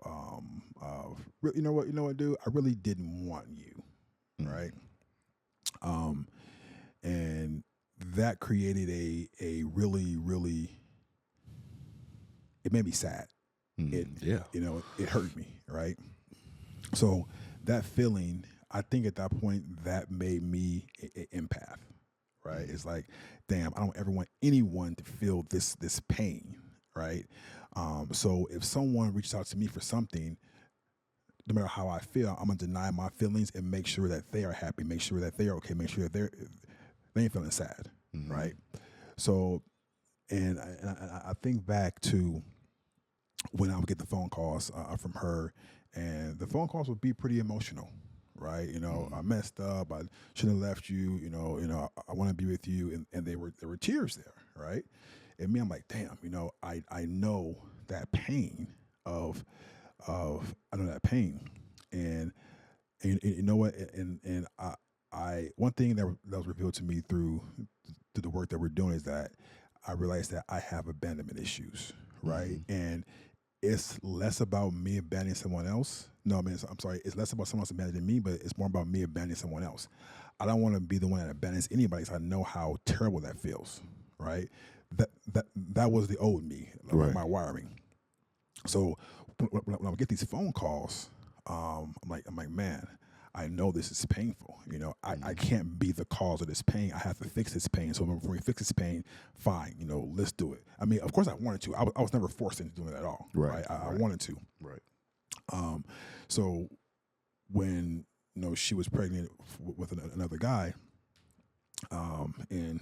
you know what, dude, I really didn't want you, right? And that created a really, really, it made me sad. It hurt me, right? So that feeling, I think at that point, that made me an empath, right? It's like, damn, I don't ever want anyone to feel this pain, right? So if someone reaches out to me for something, no matter how I feel, I'm gonna deny my feelings and make sure that they are happy, make sure that they are okay, make sure that they ain't feeling sad, right? So, and I think back to when I would get the phone calls from her, and the phone calls would be pretty emotional, right? I messed up, I shouldn't have left you, I want to be with you, and there were tears there, right? And me, I'm like, damn, I know that pain of I know that pain, and you know what, and I one thing that was revealed to me through the work that we're doing is that I realized that I have abandonment issues, right? And it's less about me abandoning someone else. No, I mean, I'm sorry. It's less about someone else abandoning me, but it's more about me abandoning someone else. I don't want to be the one that abandons anybody, so I know how terrible that feels, right? That was the old me, Right. my wiring. So when I get these phone calls, I'm like, man, I know this is painful. I can't be the cause of this pain. I have to fix this pain. So when we fix this pain, fine, let's do it. I mean, of course I wanted to. I was never forced into doing it at all. Right. I wanted to. Right. Um, so when she was pregnant with another guy, and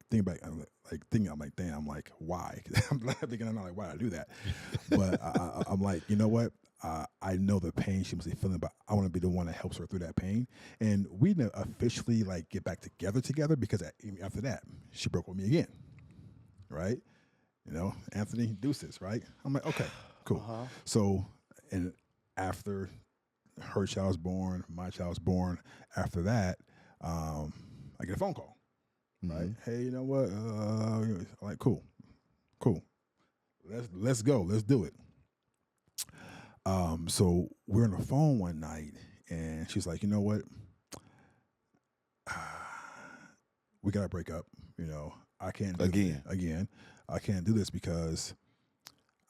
thinking back, I'm like, damn, I'm like, why? I'm thinking, I'm not like, why did I do that? But I'm like, you know what? I know the pain she must be feeling, but I want to be the one that helps her through that pain. And we didn't officially like get back together because after that, she broke with me again, right? Anthony Deuces, right? I'm like, okay, cool. So, and after her child was born, my child was born. After that, I get a phone call, right? Hey, you know what? I'm like, cool. Let's go. Let's do it. So we're on the phone one night, and she's like, you know what? We gotta break up. I can't do again. I can't do this because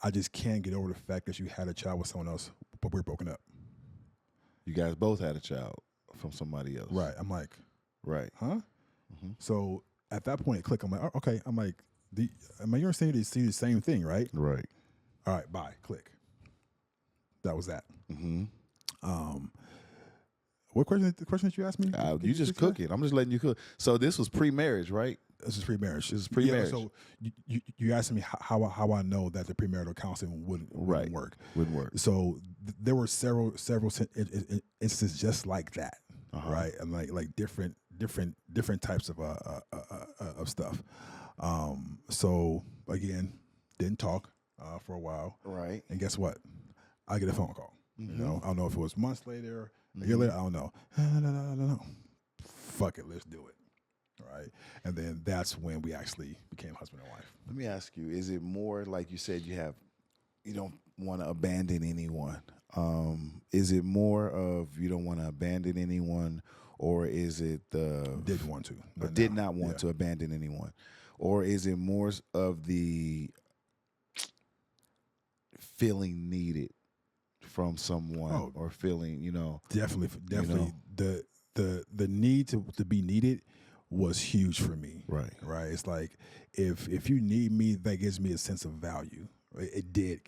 I just can't get over the fact that you had a child with someone else, but we're broken up. You guys both had a child from somebody else. Right. I'm like, right. Huh? So at that point, it clicked. I'm like, oh, okay. I'm like, am I understanding to see the same thing, right? Right. All right, bye. Click. That was that. What question? The question that you asked me? You just cook it. I'm just letting you cook. So this was pre-marriage, right? This is pre-marriage. This is pre-marriage. Yeah, so you asked me how I know that the premarital counseling wouldn't work. Wouldn't work. So there were several instances just like that, right? And like different types of stuff. So again, didn't talk for a while. Right. And guess what? I get a phone call. I don't know if it was months later, a year later. I don't know. No. Fuck it. Let's do it. Right. And then that's when we actually became husband and wife. Let me ask you, is it more like you said you don't want to abandon anyone? Is it more of you don't want to abandon anyone, or is it didn't want to, or did not want to abandon anyone? Or is it more of the feeling needed from someone or feeling, Definitely. The need to be needed was huge for me. Right. It's like if you need me, that gives me a sense of value. Right? It did.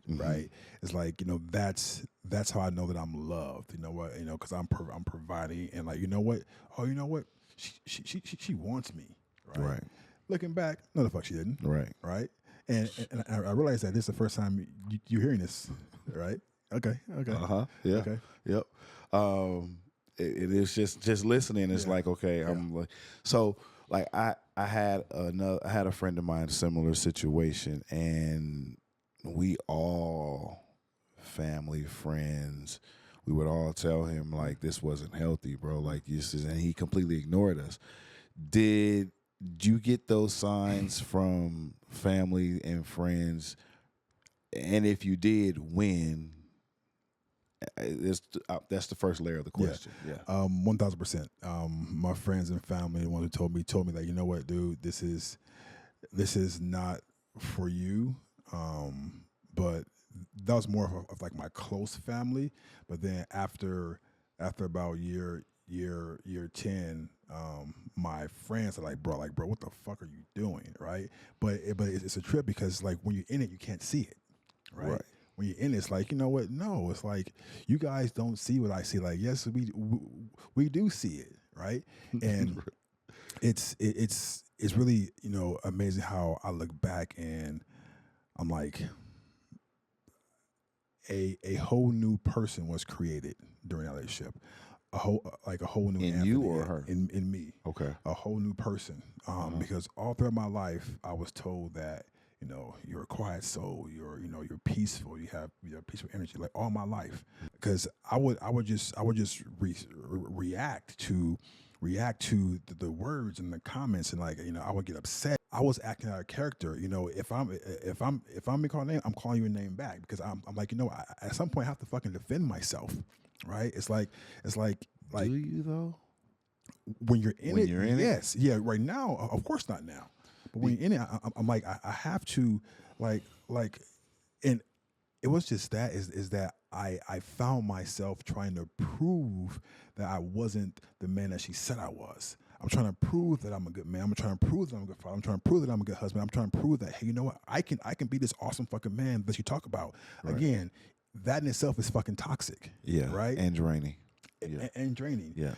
Right. It's like, that's how I know that I'm loved. You know what? Because I'm providing, and like, you know what? Oh, you know what? She wants me. Right. Looking back, no, the fuck she didn't. Right. And I realized that this is the first time you're hearing this. Right. Okay. Yeah. Okay. Yep. It is just listening. It's like, okay, I'm like, so like I had a friend of mine, similar situation, and we all family, friends, we would all tell him like this wasn't healthy, bro. Like and he completely ignored us. Did you get those signs from family and friends? And if you did, when? That's the first layer of the question. 1,000%. My friends and family, the ones who told me that, you know what, dude, this is not for you. But that was more of like my close family. But then after about year 10, my friends are like, bro, what the fuck are you doing, right? But it's a trip because like when you're in it, you can't see it, right? When you're in it, it's like, you know what? No, it's like you guys don't see what I see. Like, yes, we do see it, right? And it's really, amazing how I look back and I'm like, a whole new person was created during that relationship. A whole new in Anthony, you or her? In me. Okay. A whole new person. Because all throughout my life I was told that, you're a quiet soul, you're peaceful, you have peaceful energy, like all my life. Because I would just react to the words and the comments, and like, I would get upset. I was acting out of character. If I'm being called a name, I'm calling you a name back because I'm like, at some point I have to fucking defend myself, right? It's like do you though? When you're in it, yes, yeah. Right now, of course not now, but when you're in it, I'm like, I have to like, and it was just that is that I found myself trying to prove that I wasn't the man that she said I was. I'm trying to prove that I'm a good man. I'm trying to prove that I'm a good father. I'm trying to prove that I'm a good husband. I'm trying to prove that, hey, you know what? I can be this awesome fucking man that you talk about. Right. Again, that in itself is fucking toxic. Yeah. Right. And draining. Yeah. And draining. Yeah.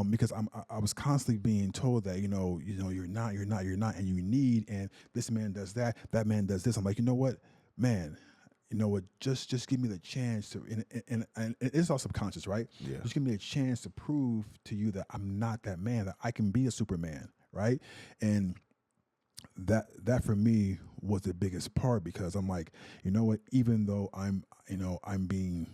Because I was constantly being told that, you're not, and you need, and this man does that man does this. I'm like, you know what, man, just give me the chance to, and it's all subconscious, right? Yeah. Just give me a chance to prove to you that I'm not that man, that I can be a Superman, right? And that for me was the biggest part, because I'm like, you know what, even though I'm being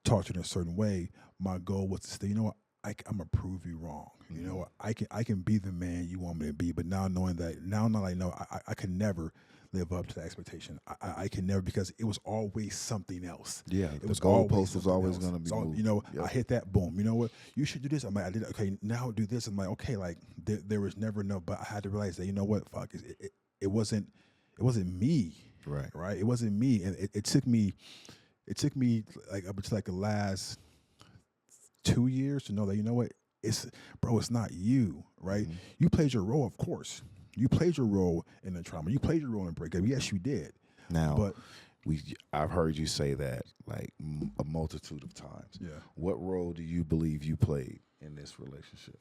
taught in a certain way, my goal was to say, you know what, I'm gonna prove you wrong. You know what, I can be the man you want me to be, but now knowing that, now I know I can never live up to that expectation. I can never, because it was always something else. Yeah. It The was goalpost was something always else. going to be So, moved. Yep. I hit that, boom. You know what? You should do this. I'm like, I did. Okay, now do this. I'm like, okay, like there was never enough, but I had to realize that, you know what? Fuck, it wasn't me. Right. Right. It wasn't me, and it took me like up to like the last 2 years to know that, you know what, it's not you, right? Mhm. You played your role, of course. You played your role in the trauma. You played your role in the breakup. Yes, you did. Now, But I've heard you say that like a multitude of times. yeah, What role do you believe you played in this relationship?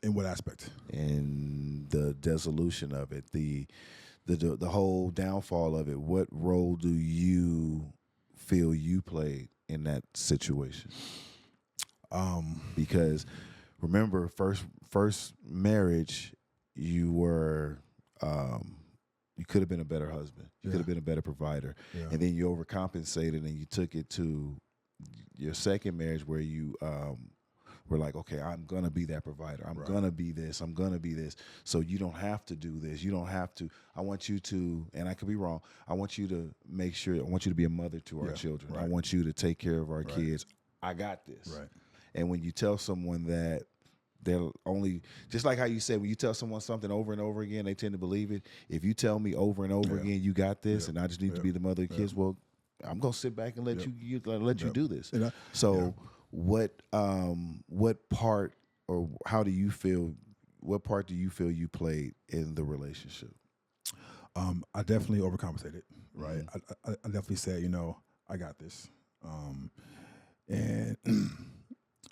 in what aspect? In the dissolution of it, the whole downfall of it. What role do you feel you played in that situation? Because remember, first marriage, you were you could have been a better husband. You could have been a better provider. Yeah. And then you overcompensated and you took it to your second marriage where you were like, okay, I'm going to be that provider. I'm going to be this. I'm going to be this. So you don't have to do this. You don't have to. I want you to, and I could be wrong, I want you to make sure, I want you to be a mother to our children. I want you to take care of our kids. I got this. Right. And when you tell someone that, they'll only, just like how you said, when you tell someone something over and over again, they tend to believe it. If you tell me over and over again, you got this, and I just need to be the mother of the kids, well, I'm gonna sit back and let you do this. So, what part, or how do you feel? What part do you feel you played in the relationship? I definitely overcompensated. Right. I definitely said, I got this. And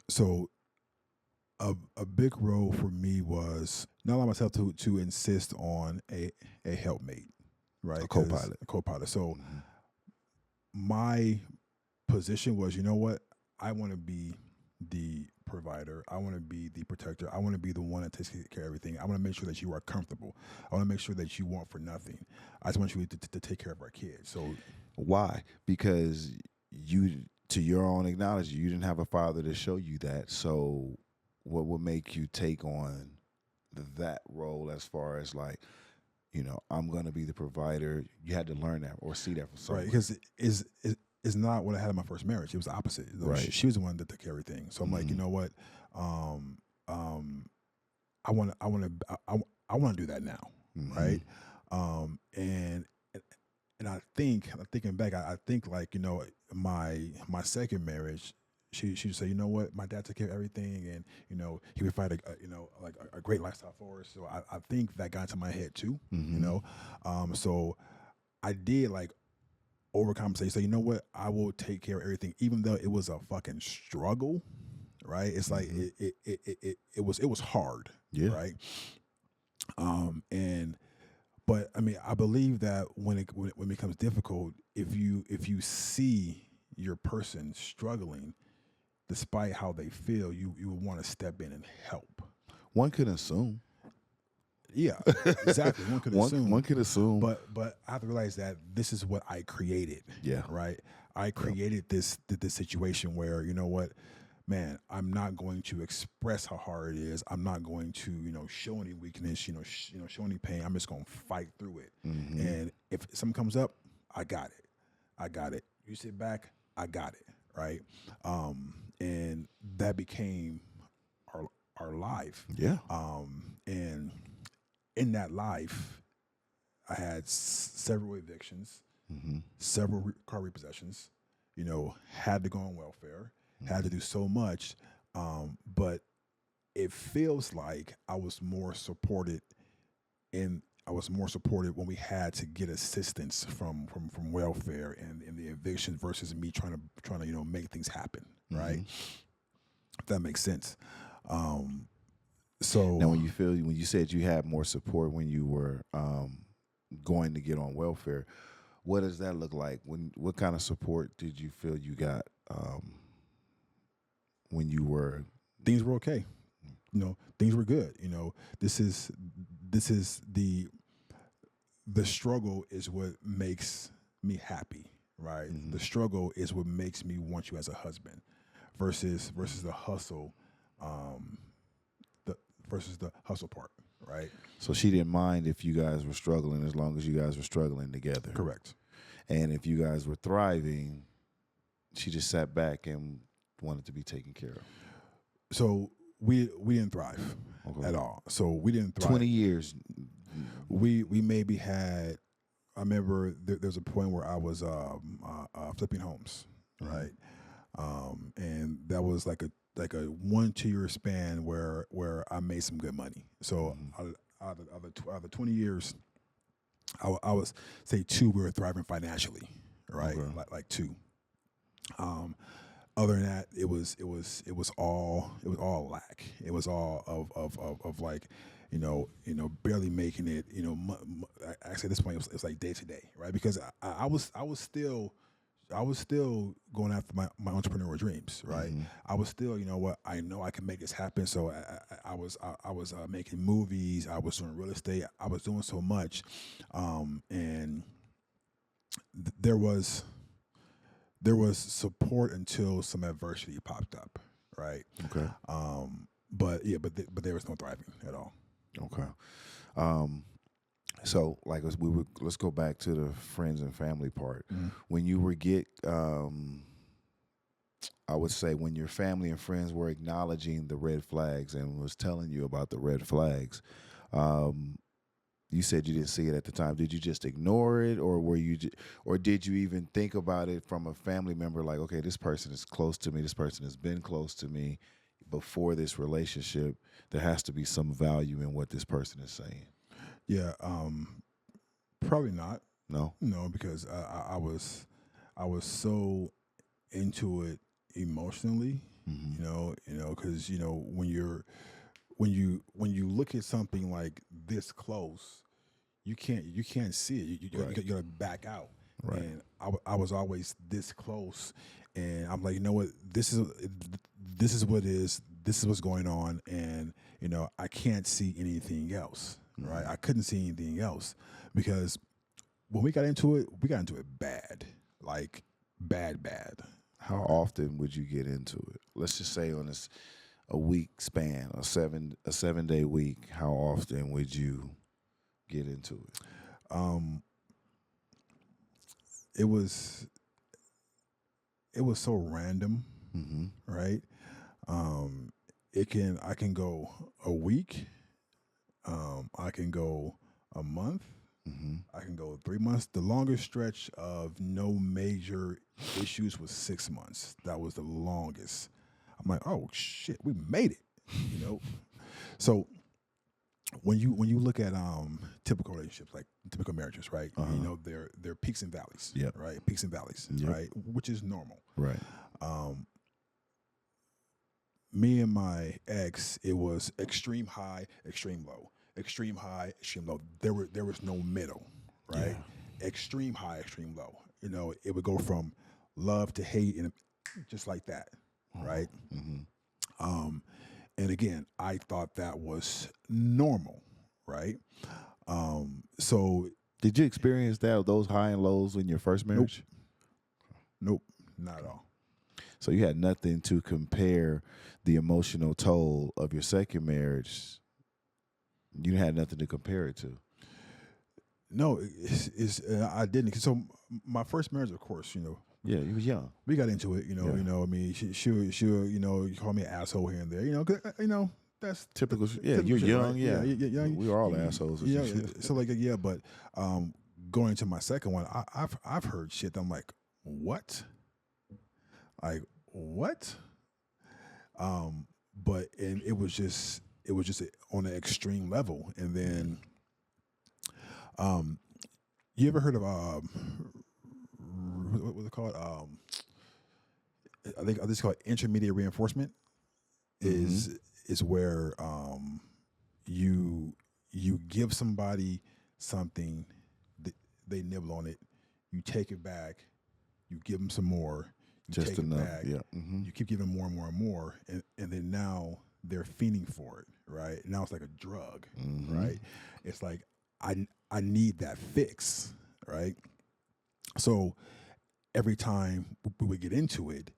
so. A big role for me was not allow myself to insist on a helpmate, right? A co-pilot. A co-pilot. So my position was, you know what? I want to be the provider. I want to be the protector. I want to be the one that takes care of everything. I want to make sure that you are comfortable. I want to make sure that you want for nothing. I just want you to take care of our kids. So why? Because you, to your own acknowledgement, you didn't have a father to show you that. So what would make you take on that role, as far as like, I'm going to be the provider? You had to learn that or see that from someone. Right, because it's not what I had in my first marriage. It was the opposite. Right. She was the one that took care of everything. So I'm like, you know what? I want to do that now, right? And I think, thinking back, I think like, my second marriage, she would say, you know what, my dad took care of everything, and he provided a great lifestyle for us. So I think that got into my head too, so I did like overcompensate. So you know what, I will take care of everything, even though it was a fucking struggle, right? It's like it was hard, right? But I mean, I believe that when it becomes difficult, if you see your person struggling, despite how they feel, you would want to step in and help. One could assume. Yeah, exactly. One could assume. One could assume. But I have to realize that this is what I created. Yeah. Right. I created this situation where, you know what, man, I'm not going to express how hard it is. I'm not going to, show any weakness, show any pain. I'm just going to fight through it. And if something comes up, I got it. You sit back, I got it. Right. And that became our life. Yeah. And in that life, I had several evictions, several car repossessions, had to go on welfare, had to do so much. But it feels like I was more supported I was more supportive when we had to get assistance from welfare and the eviction versus me trying to make things happen, right? If that makes sense. Now, So when you said you had more support when you were going to get on welfare, what does that look like? What kind of support did you feel you got when you were? things were okay. Things were good. This is the struggle is what makes me happy, right? Mm-hmm. The struggle is what makes me want you as a husband, versus the hustle, the versus the hustle part, right? So she didn't mind if you guys were struggling as long as you guys were struggling together. Correct. And if you guys were thriving, she just sat back and wanted to be taken care of. So we didn't thrive Okay. at all. So we didn't thrive. 20 years. We maybe had. I remember there's a point where I was flipping homes, right? And that was like a 1-2 year span where I made some good money. So out of the 20 years, I was say 2 we were thriving financially, right? Okay. Like 2. Other than that, it was all lack. It was all of like, barely making it. Actually, at this point, it was like day to day, right? Because I was still going after my entrepreneurial dreams, right? I was still, I know I can make this happen. So I was making movies. I was doing real estate. I was doing so much, and there was support until some adversity popped up, right? Okay. But there was no thriving at all. Okay. So like let's go back to the friends and family part. When you were I would say when your family and friends were acknowledging the red flags and was telling you about the red flags, you said you didn't see it at the time. Did you just ignore it, or or did you even think about it from a family member? Like, okay, this person is close to me. This person has been close to me before this relationship. There has to be some value in what this person is saying. Yeah, probably not. No. No, because I was so into it emotionally. Because when you look at something like this close, you can't see it. You gotta back out. Right. And I was always this close, and I'm like, you know what? This is what it is. This is what's going on, and I can't see anything else. Right? I couldn't see anything else because when we got into it bad, like bad. How often would you get into it? Let's just say on a week span, a 7-day week. How often would you get into it? It was so random, right? I can go a week, I can go a month, I can go 3 months. The longest stretch of no major issues was 6 months. That was the longest. I'm like, oh shit, we made it, So when you look at typical relationships, like typical marriages, right? They're peaks and valleys, right? Peaks and valleys, right? Which is normal, right? Me and my ex, it was extreme high, extreme low, extreme high, extreme low. There was no middle, right? Extreme high, extreme low. It would go from love to hate, and just like that, right? And again, I thought that was normal, right? So did you experience those high and lows in your first marriage? Nope, not at all. So you had nothing to compare the emotional toll of your second marriage. You had nothing to compare it to. No, I didn't. So my first marriage, of course, Yeah, you was young. We got into it, I mean, she'll call me an asshole here and there, 'cause, that's typical. Typical you're shit, young. right? Yeah, young. We were all assholes. So but going to my second one, I've heard shit that I'm like, what? Like what? And it was just on an extreme level, and then Um, you ever heard of what was it called? I think this is called intermediate reinforcement. Mm-hmm. Is where you you give somebody something, they nibble on it, you take it back, you give them some more, you Just take it enough. back, Yeah. Mm-hmm. you keep giving more and more and more, and then now they're fiending for it, right? Now it's like a drug, Mm-hmm. right? It's like I need that fix, right? So every time we would get into it,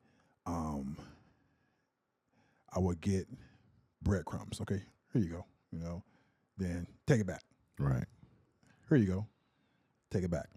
um, I would get breadcrumbs. Okay, here you go. You know, then take it back. Right. Here you go. Take it back.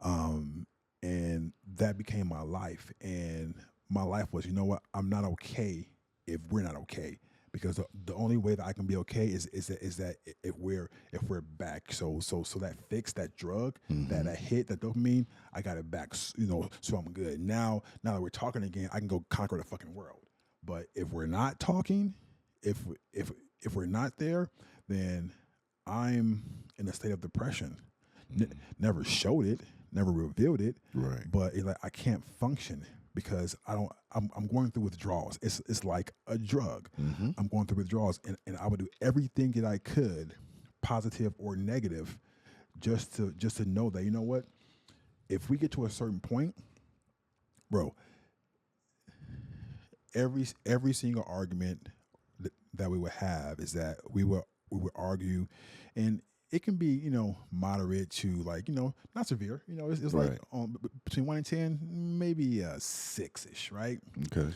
Um, and that became my life. And my life was, you know what? I'm not okay if we're not okay. Because the only way that I can be okay is that if we're back. So that fix, that drug, Mm-hmm. that hit, that dopamine, I got it back. You know, so I'm good. Now that we're talking again, I can go conquer the fucking world. But if we're not talking, if if we're not there, then I'm in a state of depression. Never showed it, never revealed it, Right. but it, like I can't function because I don't. I'm going through withdrawals. It's like a drug. Mm-hmm. I'm going through withdrawals, and I would do everything that I could, positive or negative, just to know that, you know what, if we get to a certain point, bro, every single argument that we would have is that we would argue, and it can be, you know, moderate to, like, you know, not severe. You know, it's like Right. between 1 and 10, maybe 6-ish, right? Okay.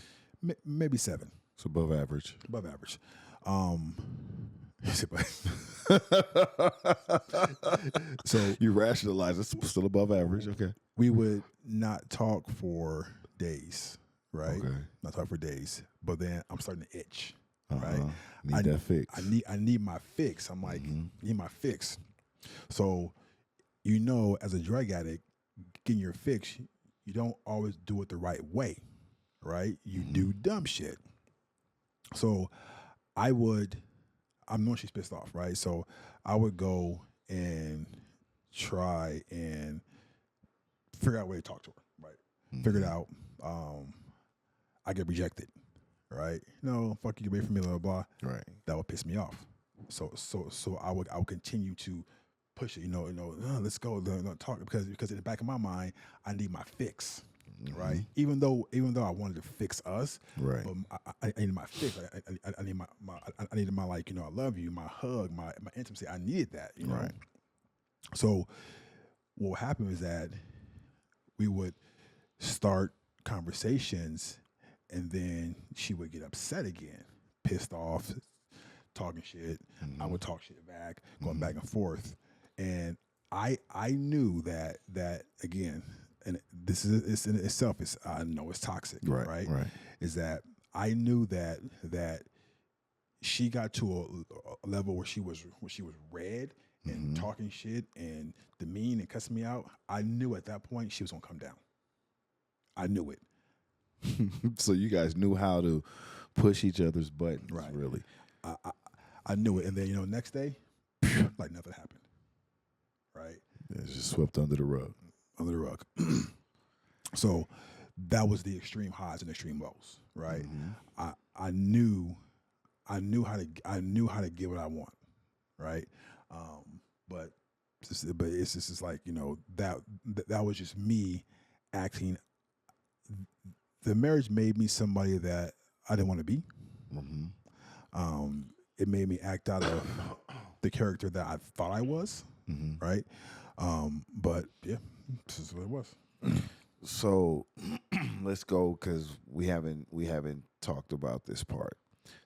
Maybe 7, It's above average. above average. Um, so You rationalize it's still above average. Okay. we would not talk for days, right? Okay. Not talk for days, but then I'm starting to itch, Uh-huh. right? Need that fix. I need my fix. I'm like, Mhm. need my fix. So, you know, as a drug addict, getting your fix, you don't always do it the right way, right? You do dumb shit. So I would, I'm knowing she's pissed off, right? So I would go and try and figure out a way to talk to her, right? Figure it out. I get rejected, right? No, fuck you, get away from me, blah, blah, blah. Right. That would piss me off. So I would continue to push it, let's go, talk, because in the back of my mind, I need my fix, right? Even though I wanted to fix us, Right. but I needed my fix. I need I needed my, like, I love you, my hug, my intimacy. I needed that, you know. Right. So what happened is that we would start conversations, and then she would get upset again, pissed off, talking shit. I would talk shit back, going back and forth, and I knew that again, and this is, it's in itself. It's, I know it's toxic, Right. right? Right. Is that I knew that she got to a level where she was red and talking shit and demean and cussing me out. I knew at that point she was gonna come down. I knew it. So you guys knew how to push each other's buttons, Right. really. I knew it, and then, next day, like nothing happened. Right. It's just swept under the rug. Under the rug. So that was the extreme highs and extreme lows, right? I knew how to get what I want, right? But it's just like, that was just me acting. The marriage made me somebody that I didn't want to be. It made me act out of the character that I thought I was, right? But yeah, this is what it was. So let's go, because we haven't talked about this part.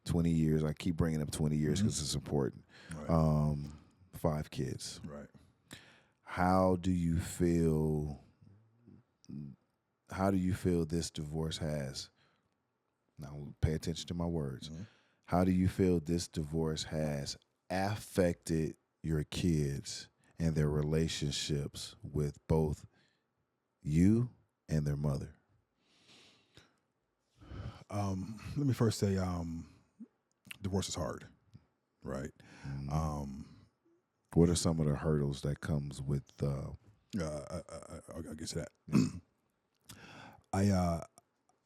20 years. I keep bringing up 20 years because it's important. Right. 5 kids. Right. How do you feel? How do you feel this divorce has? Now pay attention to my words. How do you feel this divorce has affected your kids and their relationships with both you and their mother? Let me first say, divorce is hard, right? What are some of the hurdles that comes with? I'll get to that.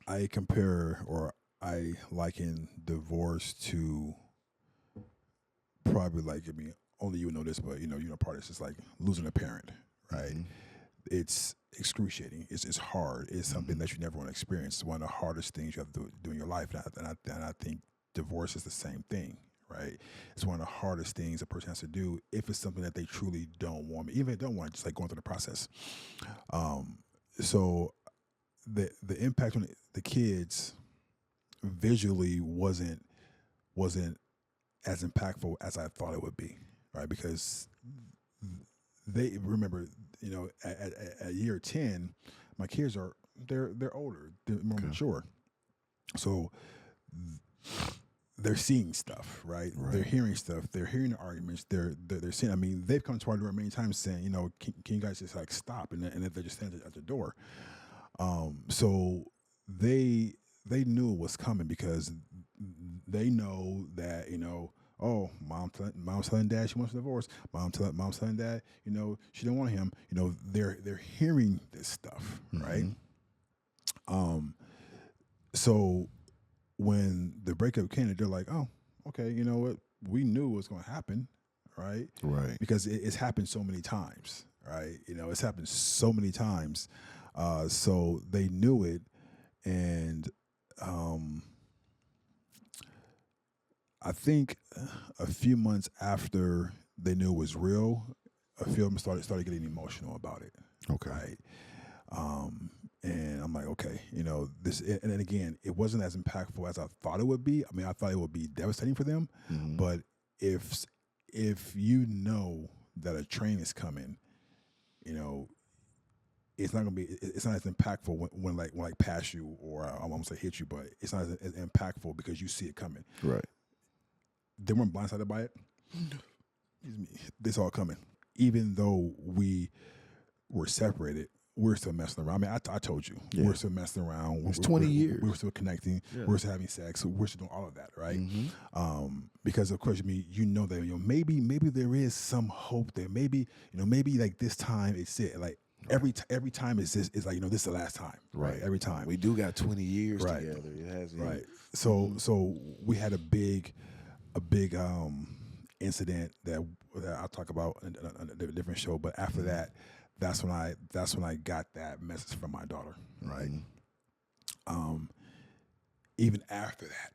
I compare or I liken divorce to probably like, I mean, only you know this, but you know part of this is like losing a parent, right? Mhm. It's excruciating. It's hard. It's something that you never want to experience. It's one of the hardest things you have to do in your life, and I think divorce is the same thing, right? It's one of the hardest things a person has to do if it's something that they truly don't want, even if they don't want, just like going through the process. So the impact on the kids visually wasn't as impactful as I thought it would be, right? Because they remember, at year 10, my kids they're older, they're more mature, so they're seeing stuff, right? They're hearing stuff, they're hearing the arguments, they're seeing. I mean, they've come to our door many times saying, can you guys just like stop? And they're just standing at the door. So they knew it was coming because they know that oh, mom's telling dad she wants a divorce. Mom's telling dad she don't want him. They're hearing this stuff, right? So when the breakup came, they're like, oh, okay, you know what? We knew it was going to happen, right? Right. Because it's happened so many times, right? It's happened so many times. So they knew it, and I think a few months after they knew it was real, a few of them started getting emotional about it. Okay. Right. And I'm like, okay, this, and then again, it wasn't as impactful as I thought it would be. I mean, I thought it would be devastating for them, but if you know that a train is coming, it's not gonna be. It's not as impactful when like pass you, or I won't say hit you, but it's not as impactful because you see it coming. Right. They weren't blindsided by it. Excuse me. This all coming, even though we were separated. We're still messing around. I mean, I told you, we're still messing around. It's 20 years. We were still connecting. Yeah. We're still having sex. We're still doing all of that, right? Because of course, I mean, that maybe there is some hope there. Maybe like this time it's it. Like every time it's this is like this is the last time, right? Every time We do got 20 years Right. together. It has right. So we had a big incident that I'll talk about in a different show. But after that, that's when I got that message from my daughter, right? Even after that,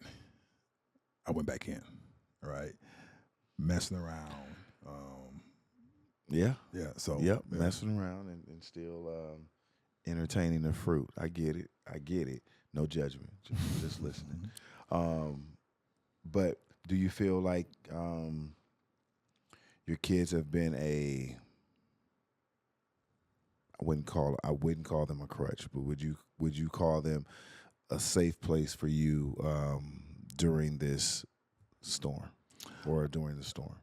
I went back in, right, messing around. Yeah. So messing around and still entertaining the fruit. I get it. No judgment. Just listening. But do you feel like your kids have been I wouldn't call them a crutch, but would you call them a safe place for you during this storm or during the storm?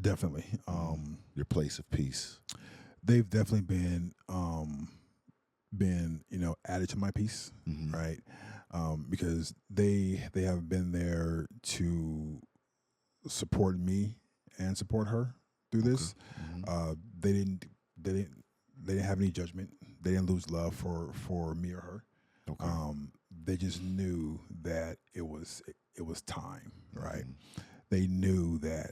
Definitely. Your place of peace. They've definitely been added to my peace, right? Because they have been there to support me and support her through this. They didn't have any judgment. They didn't lose love for me or her. Okay. They just knew that it was time, right? They knew that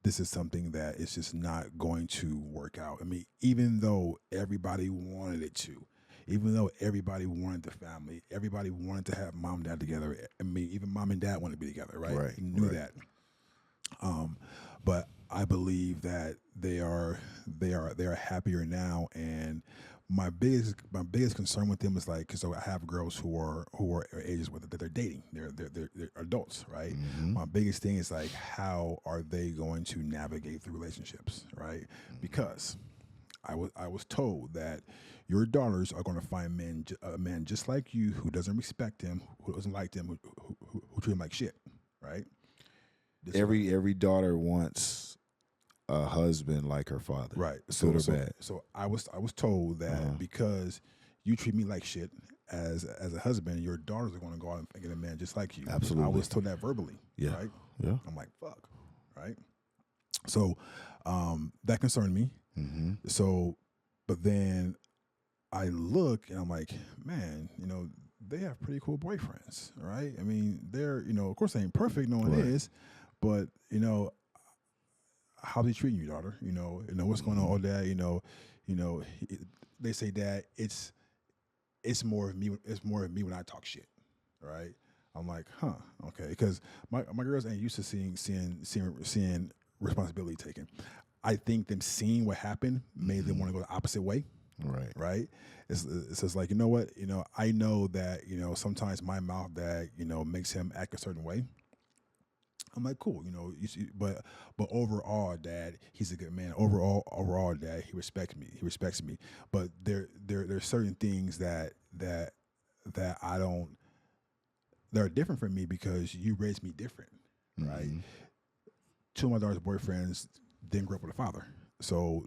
this is something that is just not going to work out. I mean, even though everybody wanted it to, even though everybody wanted the family, everybody wanted to have mom and dad together. I mean, even mom and dad wanted to be together, right? Right, He knew right. that. But I believe that they are happier now, and my biggest concern with them is like, because I have girls who are ages with that they're dating, they're adults, right? My biggest thing is like, how are they going to navigate through relationships, right? Because I was told that your daughters are going to find a man just like you, who doesn't respect him, who doesn't like them, who treat him like shit, right? Every daughter wants a husband like her father, right? Good or bad. So I was told that because you treat me like shit as a husband, your daughters are going to go out and get a man just like you. Absolutely. I was told that verbally. Yeah. Right. Yeah. I'm like, fuck. Right. So that concerned me. Mm-hmm. So, but then I look and I'm like, man, they have pretty cool boyfriends, right? I mean, they're, of course they ain't perfect, no one Right. is, but how's he treating you, daughter? What's going on, Mm-hmm. oh dad, you know, he- they say, dad, it's more of me. It's more of me when I talk shit, right? I'm like, huh, okay, because my girls ain't used to seeing responsibility taken. I think them seeing what happened made them Mm-hmm. want to go the opposite way, Right. right? It's just like, you know what, I know that sometimes my mouth that makes him act a certain way. I'm like, cool, but overall, Dad, he's a good man. Overall, Dad, he respects me. He respects me. But there's certain things that I don't that are different from me because you raised me different, right? Mm-hmm. Two of my daughter's boyfriends didn't grow up with a father, so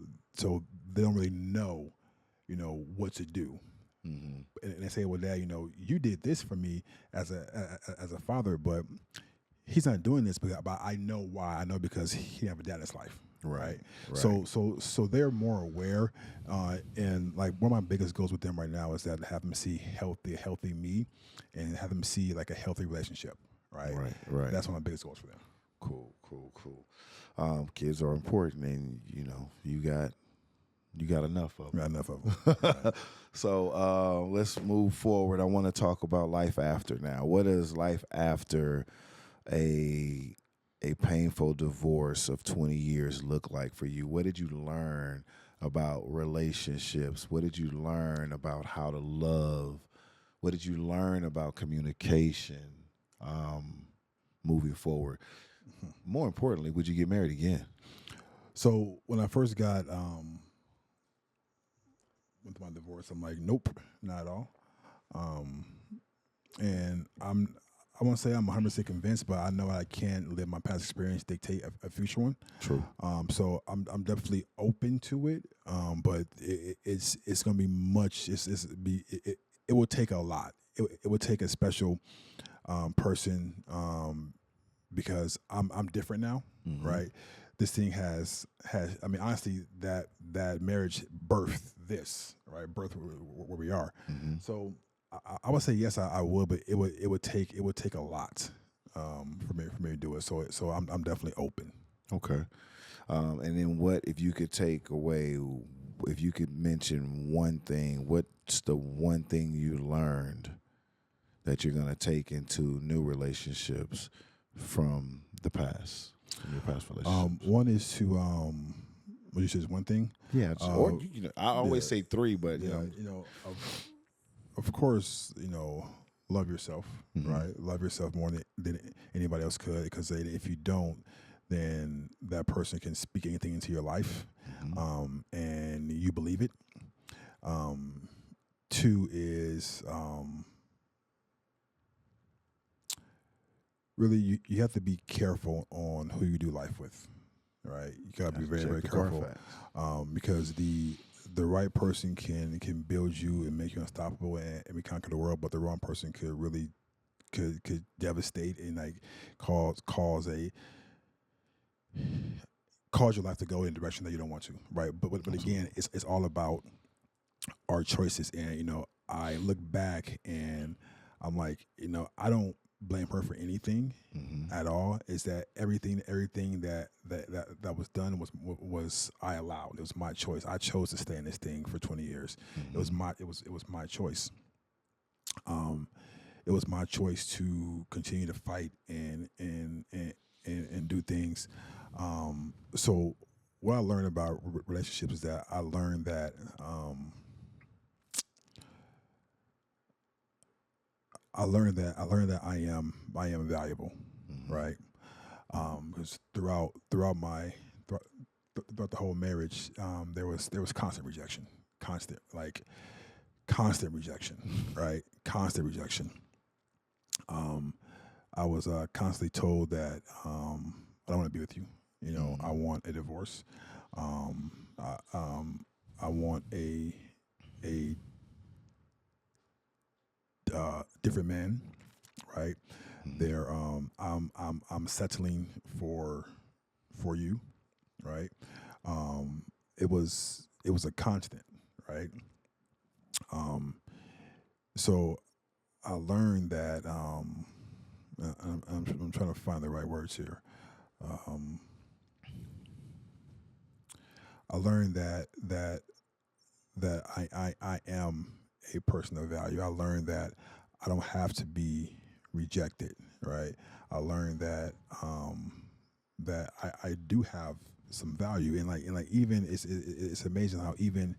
they don't really know, what to do. Mm-hmm. And they say, well, Dad, you did this for me as a father, but he's not doing this, but I know why. I know because he didn't have a dad in his life, Right. right? Right. So they're more aware, and like one of my biggest goals with them right now is that have them see healthy me, and have them see like a healthy relationship, right? Right. Right. That's one of my biggest goals for them. Cool. Cool. Cool. Kids are important, and you got enough of Not enough of them, right? them. So let's move forward. I want to talk about life after now. What does life after a painful divorce of 20 years look like for you? What did you learn about relationships? What did you learn about how to love? What did you learn about communication um, moving forward? More importantly, would you get married again? So when I first went through my divorce, I'm like, nope, not at all. Um, and I won't say I'm 100% convinced, but I know I can't let my past experience dictate a future one. True. So I'm definitely open to it. But it's gonna be much. It will take a lot. It would take a special person because I'm different now, Mm-hmm. right? This thing has. I mean, honestly, that marriage birthed this, right? Birthed where we are. Mm-hmm. So I would say yes, I would, but it would take a lot for me to do it. So I'm definitely open. Okay. And then what if you could take away, if you could mention one thing, what's the one thing you learned that you're going to take into new relationships from the past, from your past relationships? One is to what you said is one thing. Yeah, or Uh, I always yeah, say three, but yeah, of course, love yourself, mhm. right? Love yourself more than anybody else could, because if you don't, then that person can speak anything into your life, Mhm. and you believe it. Um, Two is really you have to be careful on who you do life with, right? You gotta be Have to very check very the careful, Carfax. because the right person can build you and make you unstoppable and we conquer the world, but the wrong person could really could devastate and like cause a cause your life to go in a direction that you don't want to, right? But Absolutely. again, it's all about our choices, and I look back and I'm like, I don't blame her for anything Mm-hmm. at all. Is that everything that was done was I allowed. It was my choice. I chose to stay in this thing for 20 years. It Mm-hmm. was my choice. Um, it was my choice to continue to fight and do things. So what I learned about relationships is that I learned that I am valuable, Mm-hmm. right? Because throughout the whole marriage, there was constant rejection, constant rejection, right? Constant rejection. Um, I was constantly told that I don't want to be with you. I Mm-hmm. want a divorce. Um, I, um, I want a different man, right? Mm-hmm. There, I'm settling for you, right? It was a constant, right? Um, so I learned that I'm trying to find the right words here. Um, I learned that I am a person of value. I learned that I don't have to be rejected, right? I learned that I do have some value, and even it's amazing how even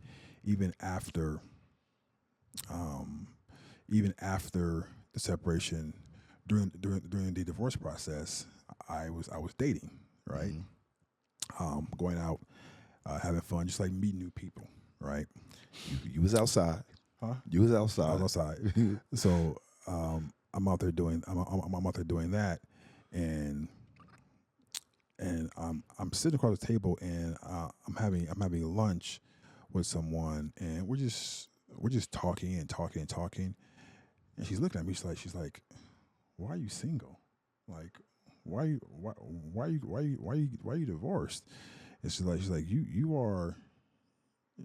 after um, even after the separation, during the divorce process, I was dating, right? Hmm. Going out, having fun, just like meeting new people, right? You was outside. Huh? You was I was outside. outside, so I'm out there doing that, and I'm sitting across the table, and I'm having lunch with someone, and we're just talking and talking and talking, and she's looking at me. She's like, "Why are you single? Like, why are you divorced?" And she's like, you are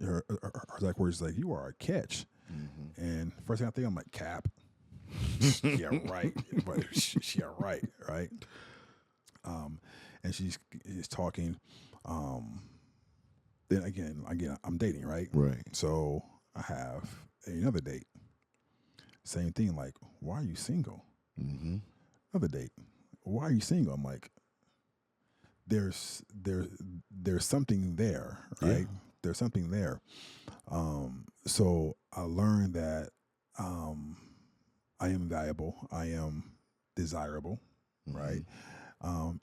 her exact words is like, "You are a catch." Hmm. And first thing I think, I'm like, "Cap." Yeah, right. But yeah, right, right. Um, and she's is talking. Um, then again, I'm dating, right? Right. So I have another date. Same thing. Like, why are you single? Hmm. Another date. Why are you single? I'm like, there's there there's something there, Yeah. right? There's something there. So I learned that um, I am valuable. I am desirable, Hmm. right?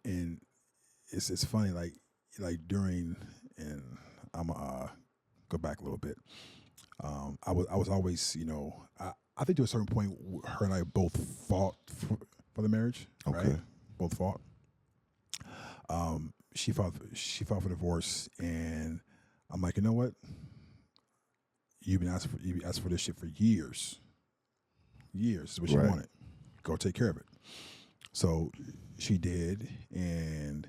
And it's funny, like during, and I'm go back a little bit. I was always, I think to a certain point, her and I both fought for the marriage, right? Okay. Both fought. She fought for divorce, and I'm like, you know what? You've been asking for this shit for years. Years is what you Right. wanted. Go take care of it. So she did, and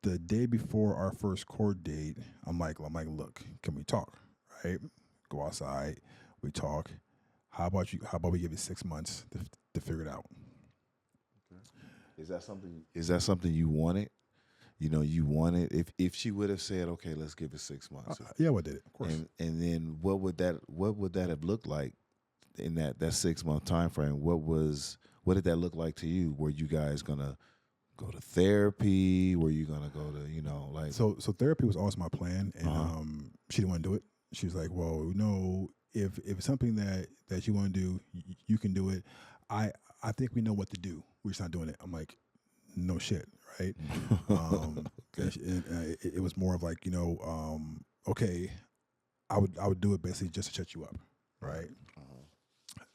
the day before our first court date, I'm like, look, can we talk? Right? Go outside, we talk. How about you? How about we give you 6 months to figure it out? Is that something? Is that something you wanted? You know, you wanted. If she would have said, "Okay, let's give it 6 months," Yeah, what did it? Of course. and then what would that have looked like in that 6 month time frame? What did that look like to you? Were you guys gonna go to therapy? Were you gonna go to like? So therapy was always my plan, and Uh-huh. she didn't want to do it. She was like, "Well, no, if it's something that you want to do, you can do it. I think we know what to do. We're just not doing it." I'm like, "No shit, right?" Okay. It was more of like, okay, I would do it basically just to shut you up, Right. right? Uh-huh.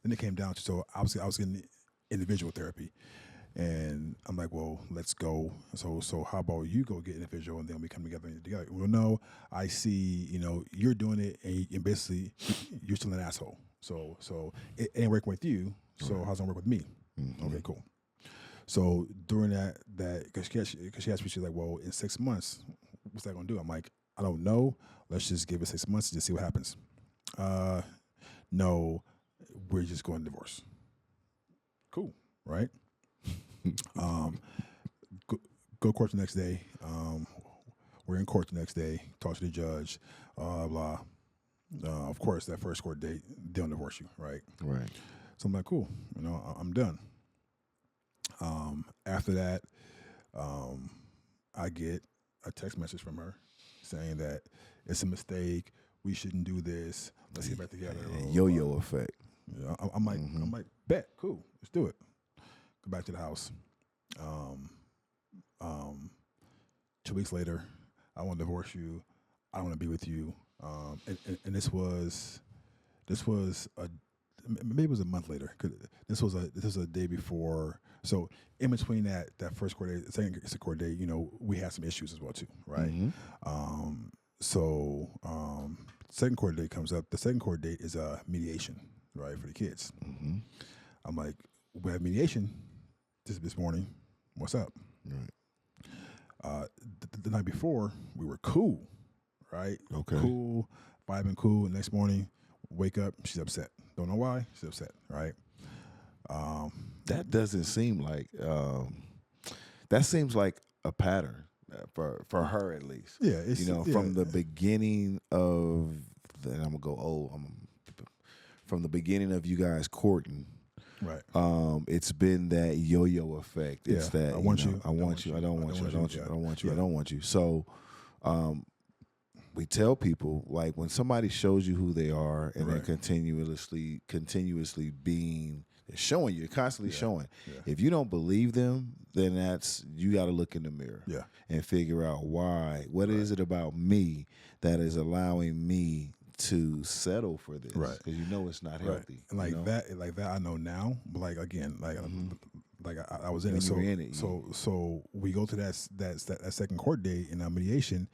Then it came down to, so obviously I was getting individual therapy. And I'm like, well, let's go. So how about you go get individual, and then we come together. Well, no, I see, you're doing it, and basically you're still an asshole. So it ain't working with you. So Right. how's it gonna work with me? Hmm. Okay, cool. So during that, because she asked me, she's like, well, in 6 months, what's that gonna do? I'm like, I don't know. Let's just give it 6 months and just see what happens. Uh, no, we're just going to divorce. Cool, right? Um, go, go to court the next day. We're in court the next day. Talk to the judge. Blah. Of course, that first court date, they'll divorce you, right? Right. So I'm like, cool. I'm done. After that, um, I get a text message from her saying that it's a mistake. We shouldn't do this. Let's get back together. Blah, blah, blah. Yo-yo effect. I'm like, Hmm. bet, cool, let's do it. Go back to the house. Um, um, 2 weeks later, I want to divorce you. I don't want to be with you. And this was maybe it was a month later. 'Cause this was a day before. So in between that first court date, second court date, we had some issues as well too, right? Hmm. So second court date comes up. The second court date is a mediation, right, for the kids. Hmm. I'm like, we have mediation this morning. What's up? Right. The night before, we were cool, right? Okay. Cool, vibing cool. Next morning, wake up, she's upset. Don't know why, she's upset, right? Um, That doesn't seem like that seems like a pattern for her at least. yeah, it's yeah, From the beginning of I'm gonna go old. From the beginning of you guys courting, right. it's been that yo-yo effect. It's Yeah, that I want you, I want you, I don't want you, I don't yeah, I don't want you, I yeah, don't want you. So we tell people like when somebody shows you who they are and they're right. continuously being they're showing you, constantly Yeah, showing. yeah, If you don't believe them, then that's you got to look in the mirror yeah, and figure out why. What right, is it about me that is allowing me to settle for this? right, Because you know it's not right. healthy. And like that, I know now. But like again, Mhm. like I was in When it. you were in it, So we go to that second court date in our mediation,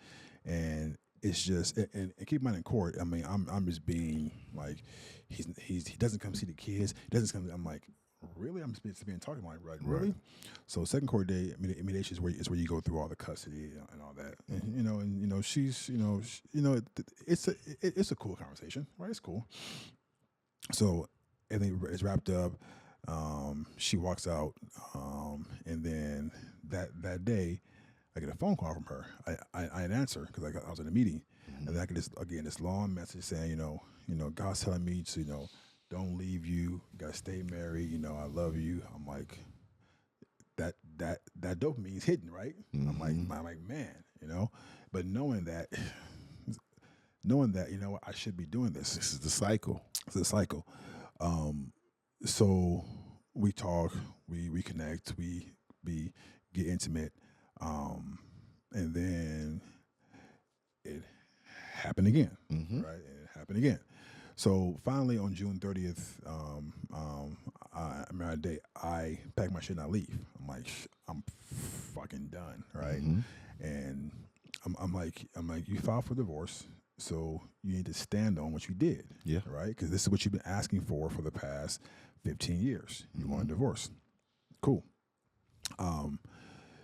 and it's just and keep in mind in court. I mean, I'm just being like, he doesn't come see the kids. He doesn't come. I'm like, really? I'm just being talking like, right? Really? So second court day mediation is where you go through all the custody and all that. And she's it's a cool conversation, right? It's cool. So everything is wrapped up. She walks out, and then that day, I get a phone call from her. I didn't answer because I was in a meeting, and then I get this long message saying, God's telling me to, don't leave you. Gotta stay married. I love you. I'm like, that dopamine is hitting, right? I'm like, man, but knowing that, I should be doing this. this is the cycle. It's a cycle. So we talk, we connect, we get intimate, and then it happened again, right? It happened again. So finally, on June 30th, I remember that day, I pack my shit and I leave. I'm like, I'm fucking done, right? And I'm like, you filed for divorce, so you need to stand on what you did, Yeah. right? Because this is what you've been asking for the past 15 years. You want a divorce, cool.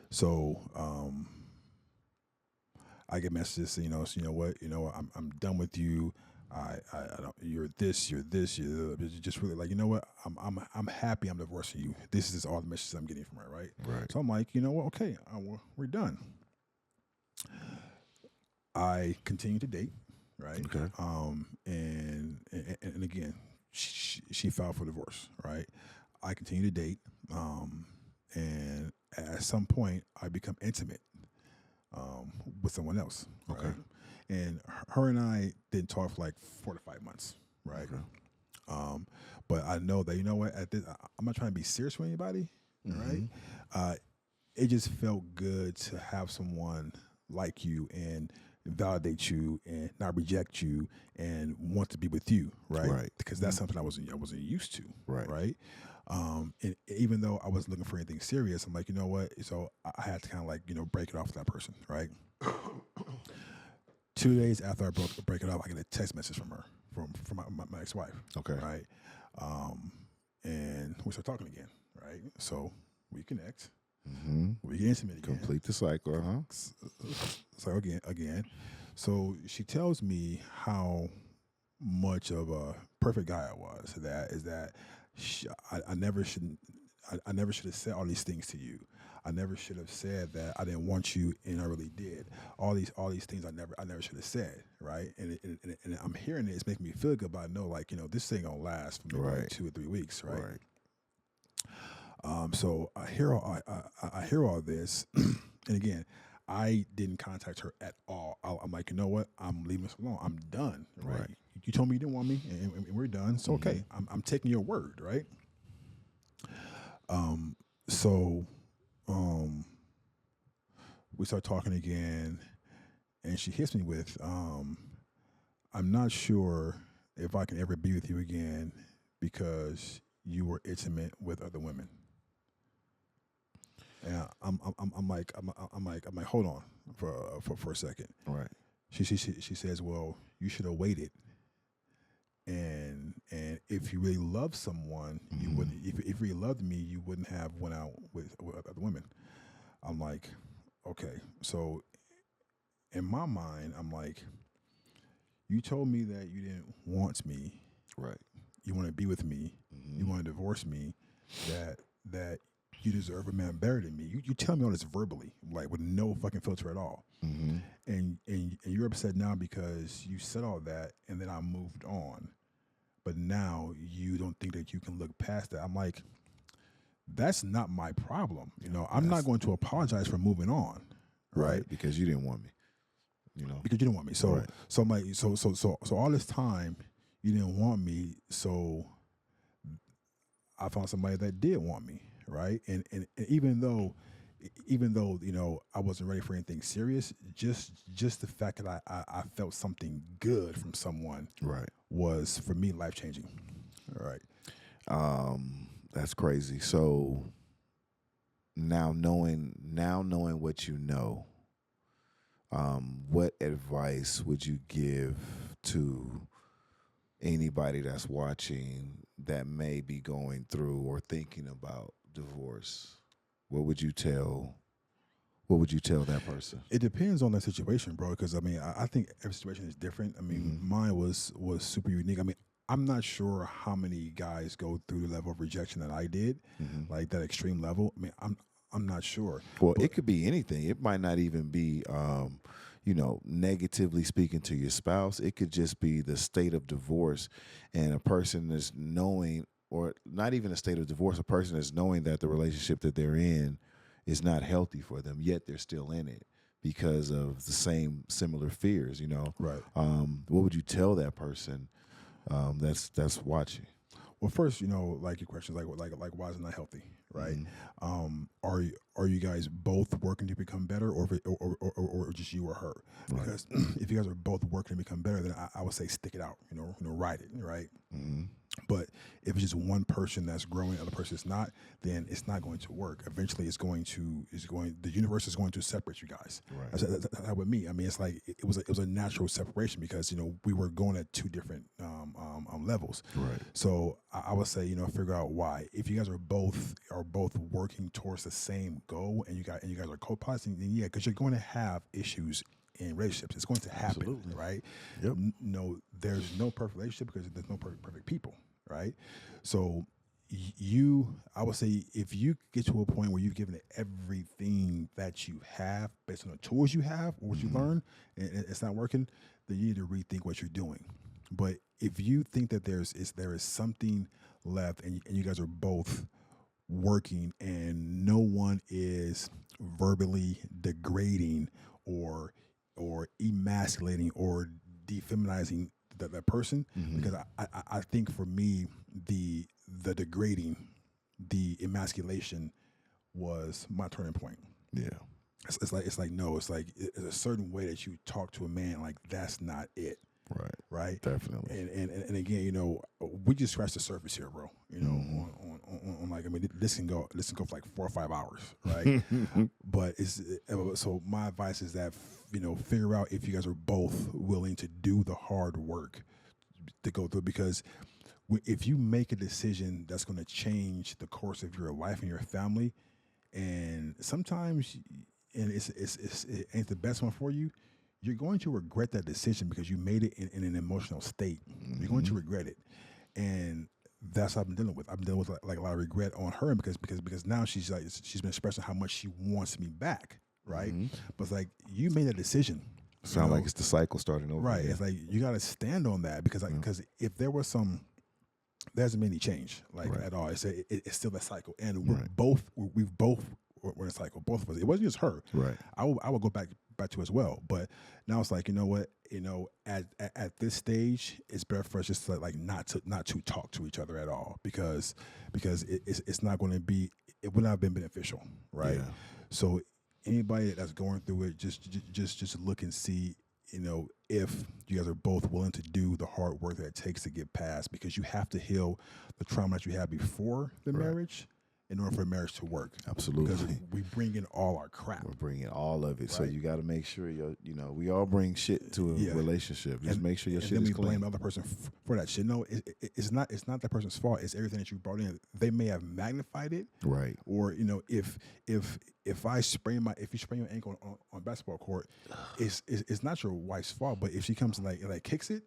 So I get messages, so you know what, I'm done with you. I don't. You're this. You're this. You're just really like, what? I'm happy. I'm divorcing you. This is all the messages I'm getting from her, right? Right. So I'm like, you know what? Okay, we're done. I continue to date, right? Okay. And again, she filed for divorce, right? I continue to date, and at some point, I become intimate with someone else, right? Okay. And her and I didn't talk for like 4 to 5 months, right? Okay. But I know that, what, I'm not trying to be serious with anybody, right? It just felt good to have someone like you and validate you and not reject you and want to be with you, right? Right. Because that's something I wasn't used to, Right. right? And even though I wasn't looking for anything serious, I'm like, you know what? So I had to kind of like, break it off with that person, right? 2 days after I break it off, I get a text message from her, from my ex-wife. Okay. Right. And we start talking again. Right. So we connect. We get intimate again. Complete the cycle, huh? So again. So she tells me how much of a perfect guy I was. I never should have said all these things to you. I never should have said that I didn't want you, and I really did. All these things I never should have said, right? And I'm hearing it, it's making me feel good, but I know, like, this thing gonna last for maybe like 2 or 3 weeks, right? So I hear all this, and again, I didn't contact her at all. I'm like, you know what? I'm leaving this alone. I'm done, right? You told me you didn't want me, and we're done. So okay, I'm taking your word, right? So we start talking again, and she hits me with, I'm not sure if I can ever be with you again because you were intimate with other women. And I'm like, hold on for a second. Right. She says, well, you should have waited. And if you really loved someone, you wouldn't. If you really loved me, you wouldn't have went out with other women. I'm like, okay, so in my mind, I'm like, you told me that you didn't want me, Right. you want to be with me, you want to divorce me, that you deserve a man better than me. You tell me all this verbally, like with no fucking filter at all. Mm-hmm. And you're upset now because you said all that and then I moved on. But now you don't think that you can look past that. I'm like, that's not my problem. I'm not That's going to apologize for moving on, right? right, because you didn't want me. You know. Because you didn't want me. So Right. so I'm like so all this time you didn't want me. So I found somebody that did want me, right? And even though I wasn't ready for anything serious, just the fact that I felt something good from someone Right. was for me life changing. All right. That's crazy. So now knowing what you know, what advice would you give to anybody that's watching that may be going through or thinking about divorce? What would you tell? What would you tell that person? It depends on the situation, bro. Because I mean, I think every situation is different. I mean, Mhm. mine was super unique. I mean, I'm not sure how many guys go through the level of rejection that I did, Mhm. like that extreme level. I mean, I'm not sure. Well, But it could be anything. It might not even be, negatively speaking to your spouse. It could just be the state of divorce, and a person is knowing, or not even a state of divorce. A person is knowing that the relationship that they're in is not healthy for them, yet they're still in it because of the same similar fears. right. What would you tell that person that's watching? Well, first, like your questions, like why is it not healthy, right? Mhm. Are you guys both working to become better, or just you or her? Right. Because if you guys are both working to become better, then I would say stick it out. Ride it, right? Mhm. But if it's just one person that's growing, the other person is not, then it's not going to work. Eventually, the universe is going to separate you guys. Right. That's how with me. I mean, it's like it was a natural separation because we were going at two different levels. Right. So I would say figure out why. If you guys are both working towards the same goal and you guys are co-pilots, then yeah, because you're going to have issues in relationships. It's going to happen, Absolutely. right? Yep. No, there's no perfect relationship because there's no perfect people, right? So I would say, if you get to a point where you've given it everything that you have based on the tools you have or what you Mhm. learn, and it's not working, then you need to rethink what you're doing. But if you think that there is something left, and you guys are both working, and no one is verbally degrading or emasculating or defeminizing that person, Mhm. because I think for me the degrading, the emasculation was my turning point. Yeah. It's like no, it's a certain way that you talk to a man, like that's not it, Right. right? Definitely. And again, we just scratched the surface here, bro. Mhm. On like, I mean, this can go for like 4 or 5 hours, right? But so my advice is that figure out if you guys are both willing to do the hard work to go through, because if you make a decision that's going to change the course of your life and your family, and sometimes it ain't the best one for you, you're going to regret that decision because you made it in an emotional state. You're going to Mhm. regret it, and that's what I've been dealing with. I've been dealing with like a lot of regret on her because now she's been expressing how much she wants me back, right? Mhm. But it's like, you made a decision. Sound like it's the cycle starting over Right. again. It's like you got to stand on that, because Yeah. if there was there hasn't been any change like Right. at all. It's still that cycle, and Right. we've both were in a cycle, both of us. It wasn't just her. Right. I would go back to as well. But now it's like, you know what, at this stage, it's better for us just to like not to talk to each other at all, because it's not going to be, it would not have been beneficial, right? Yeah. So anybody that's going through it, just look and see, if you guys are both willing to do the hard work that it takes to get past, because you have to heal the trauma that you had before the Right. marriage in order for a marriage to work. Absolutely. Because we bring in all our crap. We're bringing all of it, so Right. you got to make sure we all bring shit to a Yeah. relationship. Just make sure your And shit then is we clean. blame the other person for that shit. No, it's not that person's fault. It's everything that you brought in. They may have magnified it, Right. or if you sprain your ankle on a basketball court, it's not your wife's fault. But if she comes and like kicks it,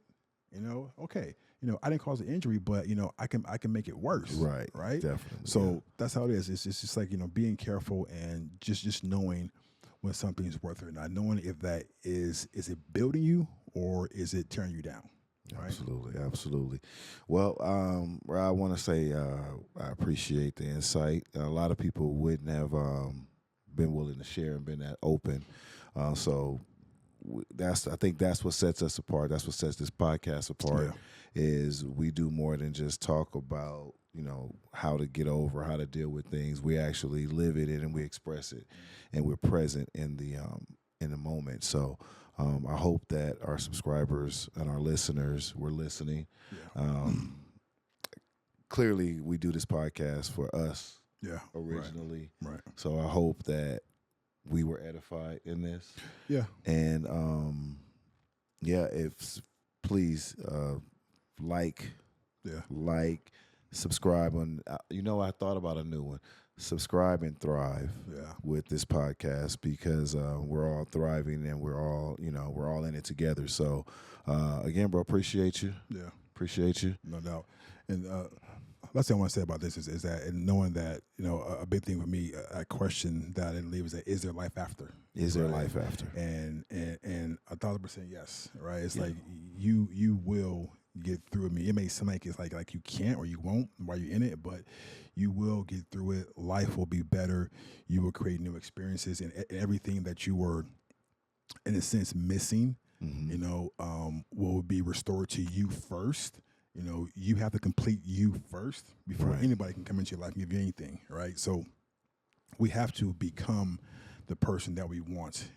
okay, I didn't cause the injury, but I can make it worse. Right. Right. Definitely. So that's how it is. It's just like being careful and just knowing when something's worth it or not. Knowing if that is it building you or is it tearing you down. Right? Absolutely. Well, I want to say I appreciate the insight. A lot of people wouldn't have been willing to share and been that open. So I think that's what sets us apart. That's what sets this podcast apart. Is we do more than just talk about how to get over, how to deal with things. We actually live it and we express it, and we're present in the moment. So. I hope that our subscribers and our listeners were listening. Yeah. Clearly, we do this podcast for us originally. Right. So I hope that we were edified in this. Yeah. And, please like, subscribe. I thought about a new one. Subscribe and thrive with this podcast because we're all thriving and we're all in it together. So again, bro, appreciate you. Yeah. Appreciate you. No doubt. And last thing I want to say about this is that, and knowing that, a big thing with me, a question that I didn't leave is that, is there life after? Is there life after? And 1,000% yes, right? It's like you will get through me. It may seem like it's like you can't or you won't while you're in it, but you will get through it. Life will be better. You will create new experiences, and everything that you were, in a sense, missing, will be restored to you first. You have to complete you first before anybody can come into your life and give you anything, right? So we have to become the person that we want.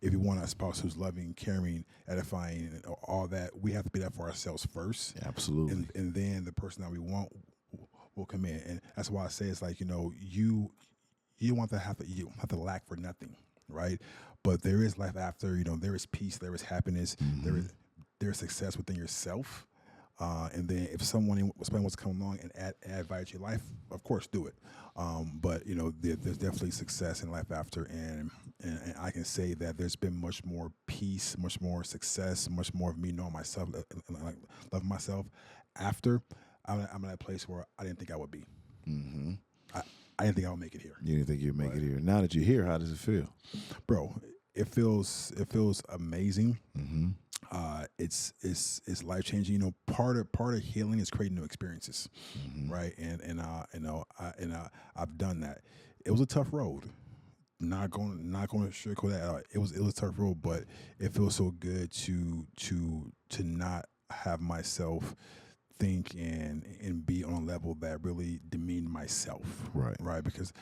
If we want a spouse who's loving, caring, edifying, and all that, we have to be that for ourselves first. Absolutely. And then the person that we want will come in. And that's why I say it's like, you want to have to lack for nothing, right? But there is life after, there is peace, there is happiness, there is success within yourself. And then if someone wants to come along and add value to your life, of course, do it. But there's definitely success in life after, and I can say that there's been much more peace, much more success, much more of me knowing myself, loving myself after. I'm in a place where I didn't think I would be. Mm-hmm. I didn't think I would make it here. You didn't think you'd make it here. Now that you're here, how does it feel, bro? It feels amazing. Mm-hmm. It's life changing. Part of healing is creating new experiences, right? And I've done that. It was a tough road. Not going to sugarcoat that at all. It was a tough road, but it feels so good to not have myself think and be on a level that really demeaned myself, right? Because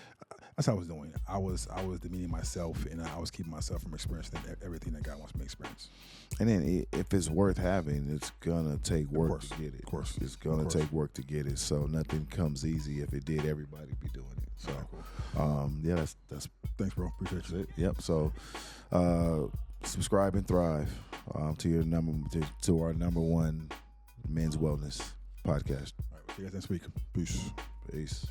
that's how I was doing. I was demeaning myself, and I was keeping myself from experiencing everything that God wants me to experience. And then if it's worth having, it's gonna take work to get it. Of course, it's gonna take work to get it. So nothing comes easy. If it did, everybody be doing it. So, that's thanks, bro. Appreciate you. it. Yep. So, subscribe and thrive to our number one men's wellness podcast. All right, we'll see you guys next week. Peace.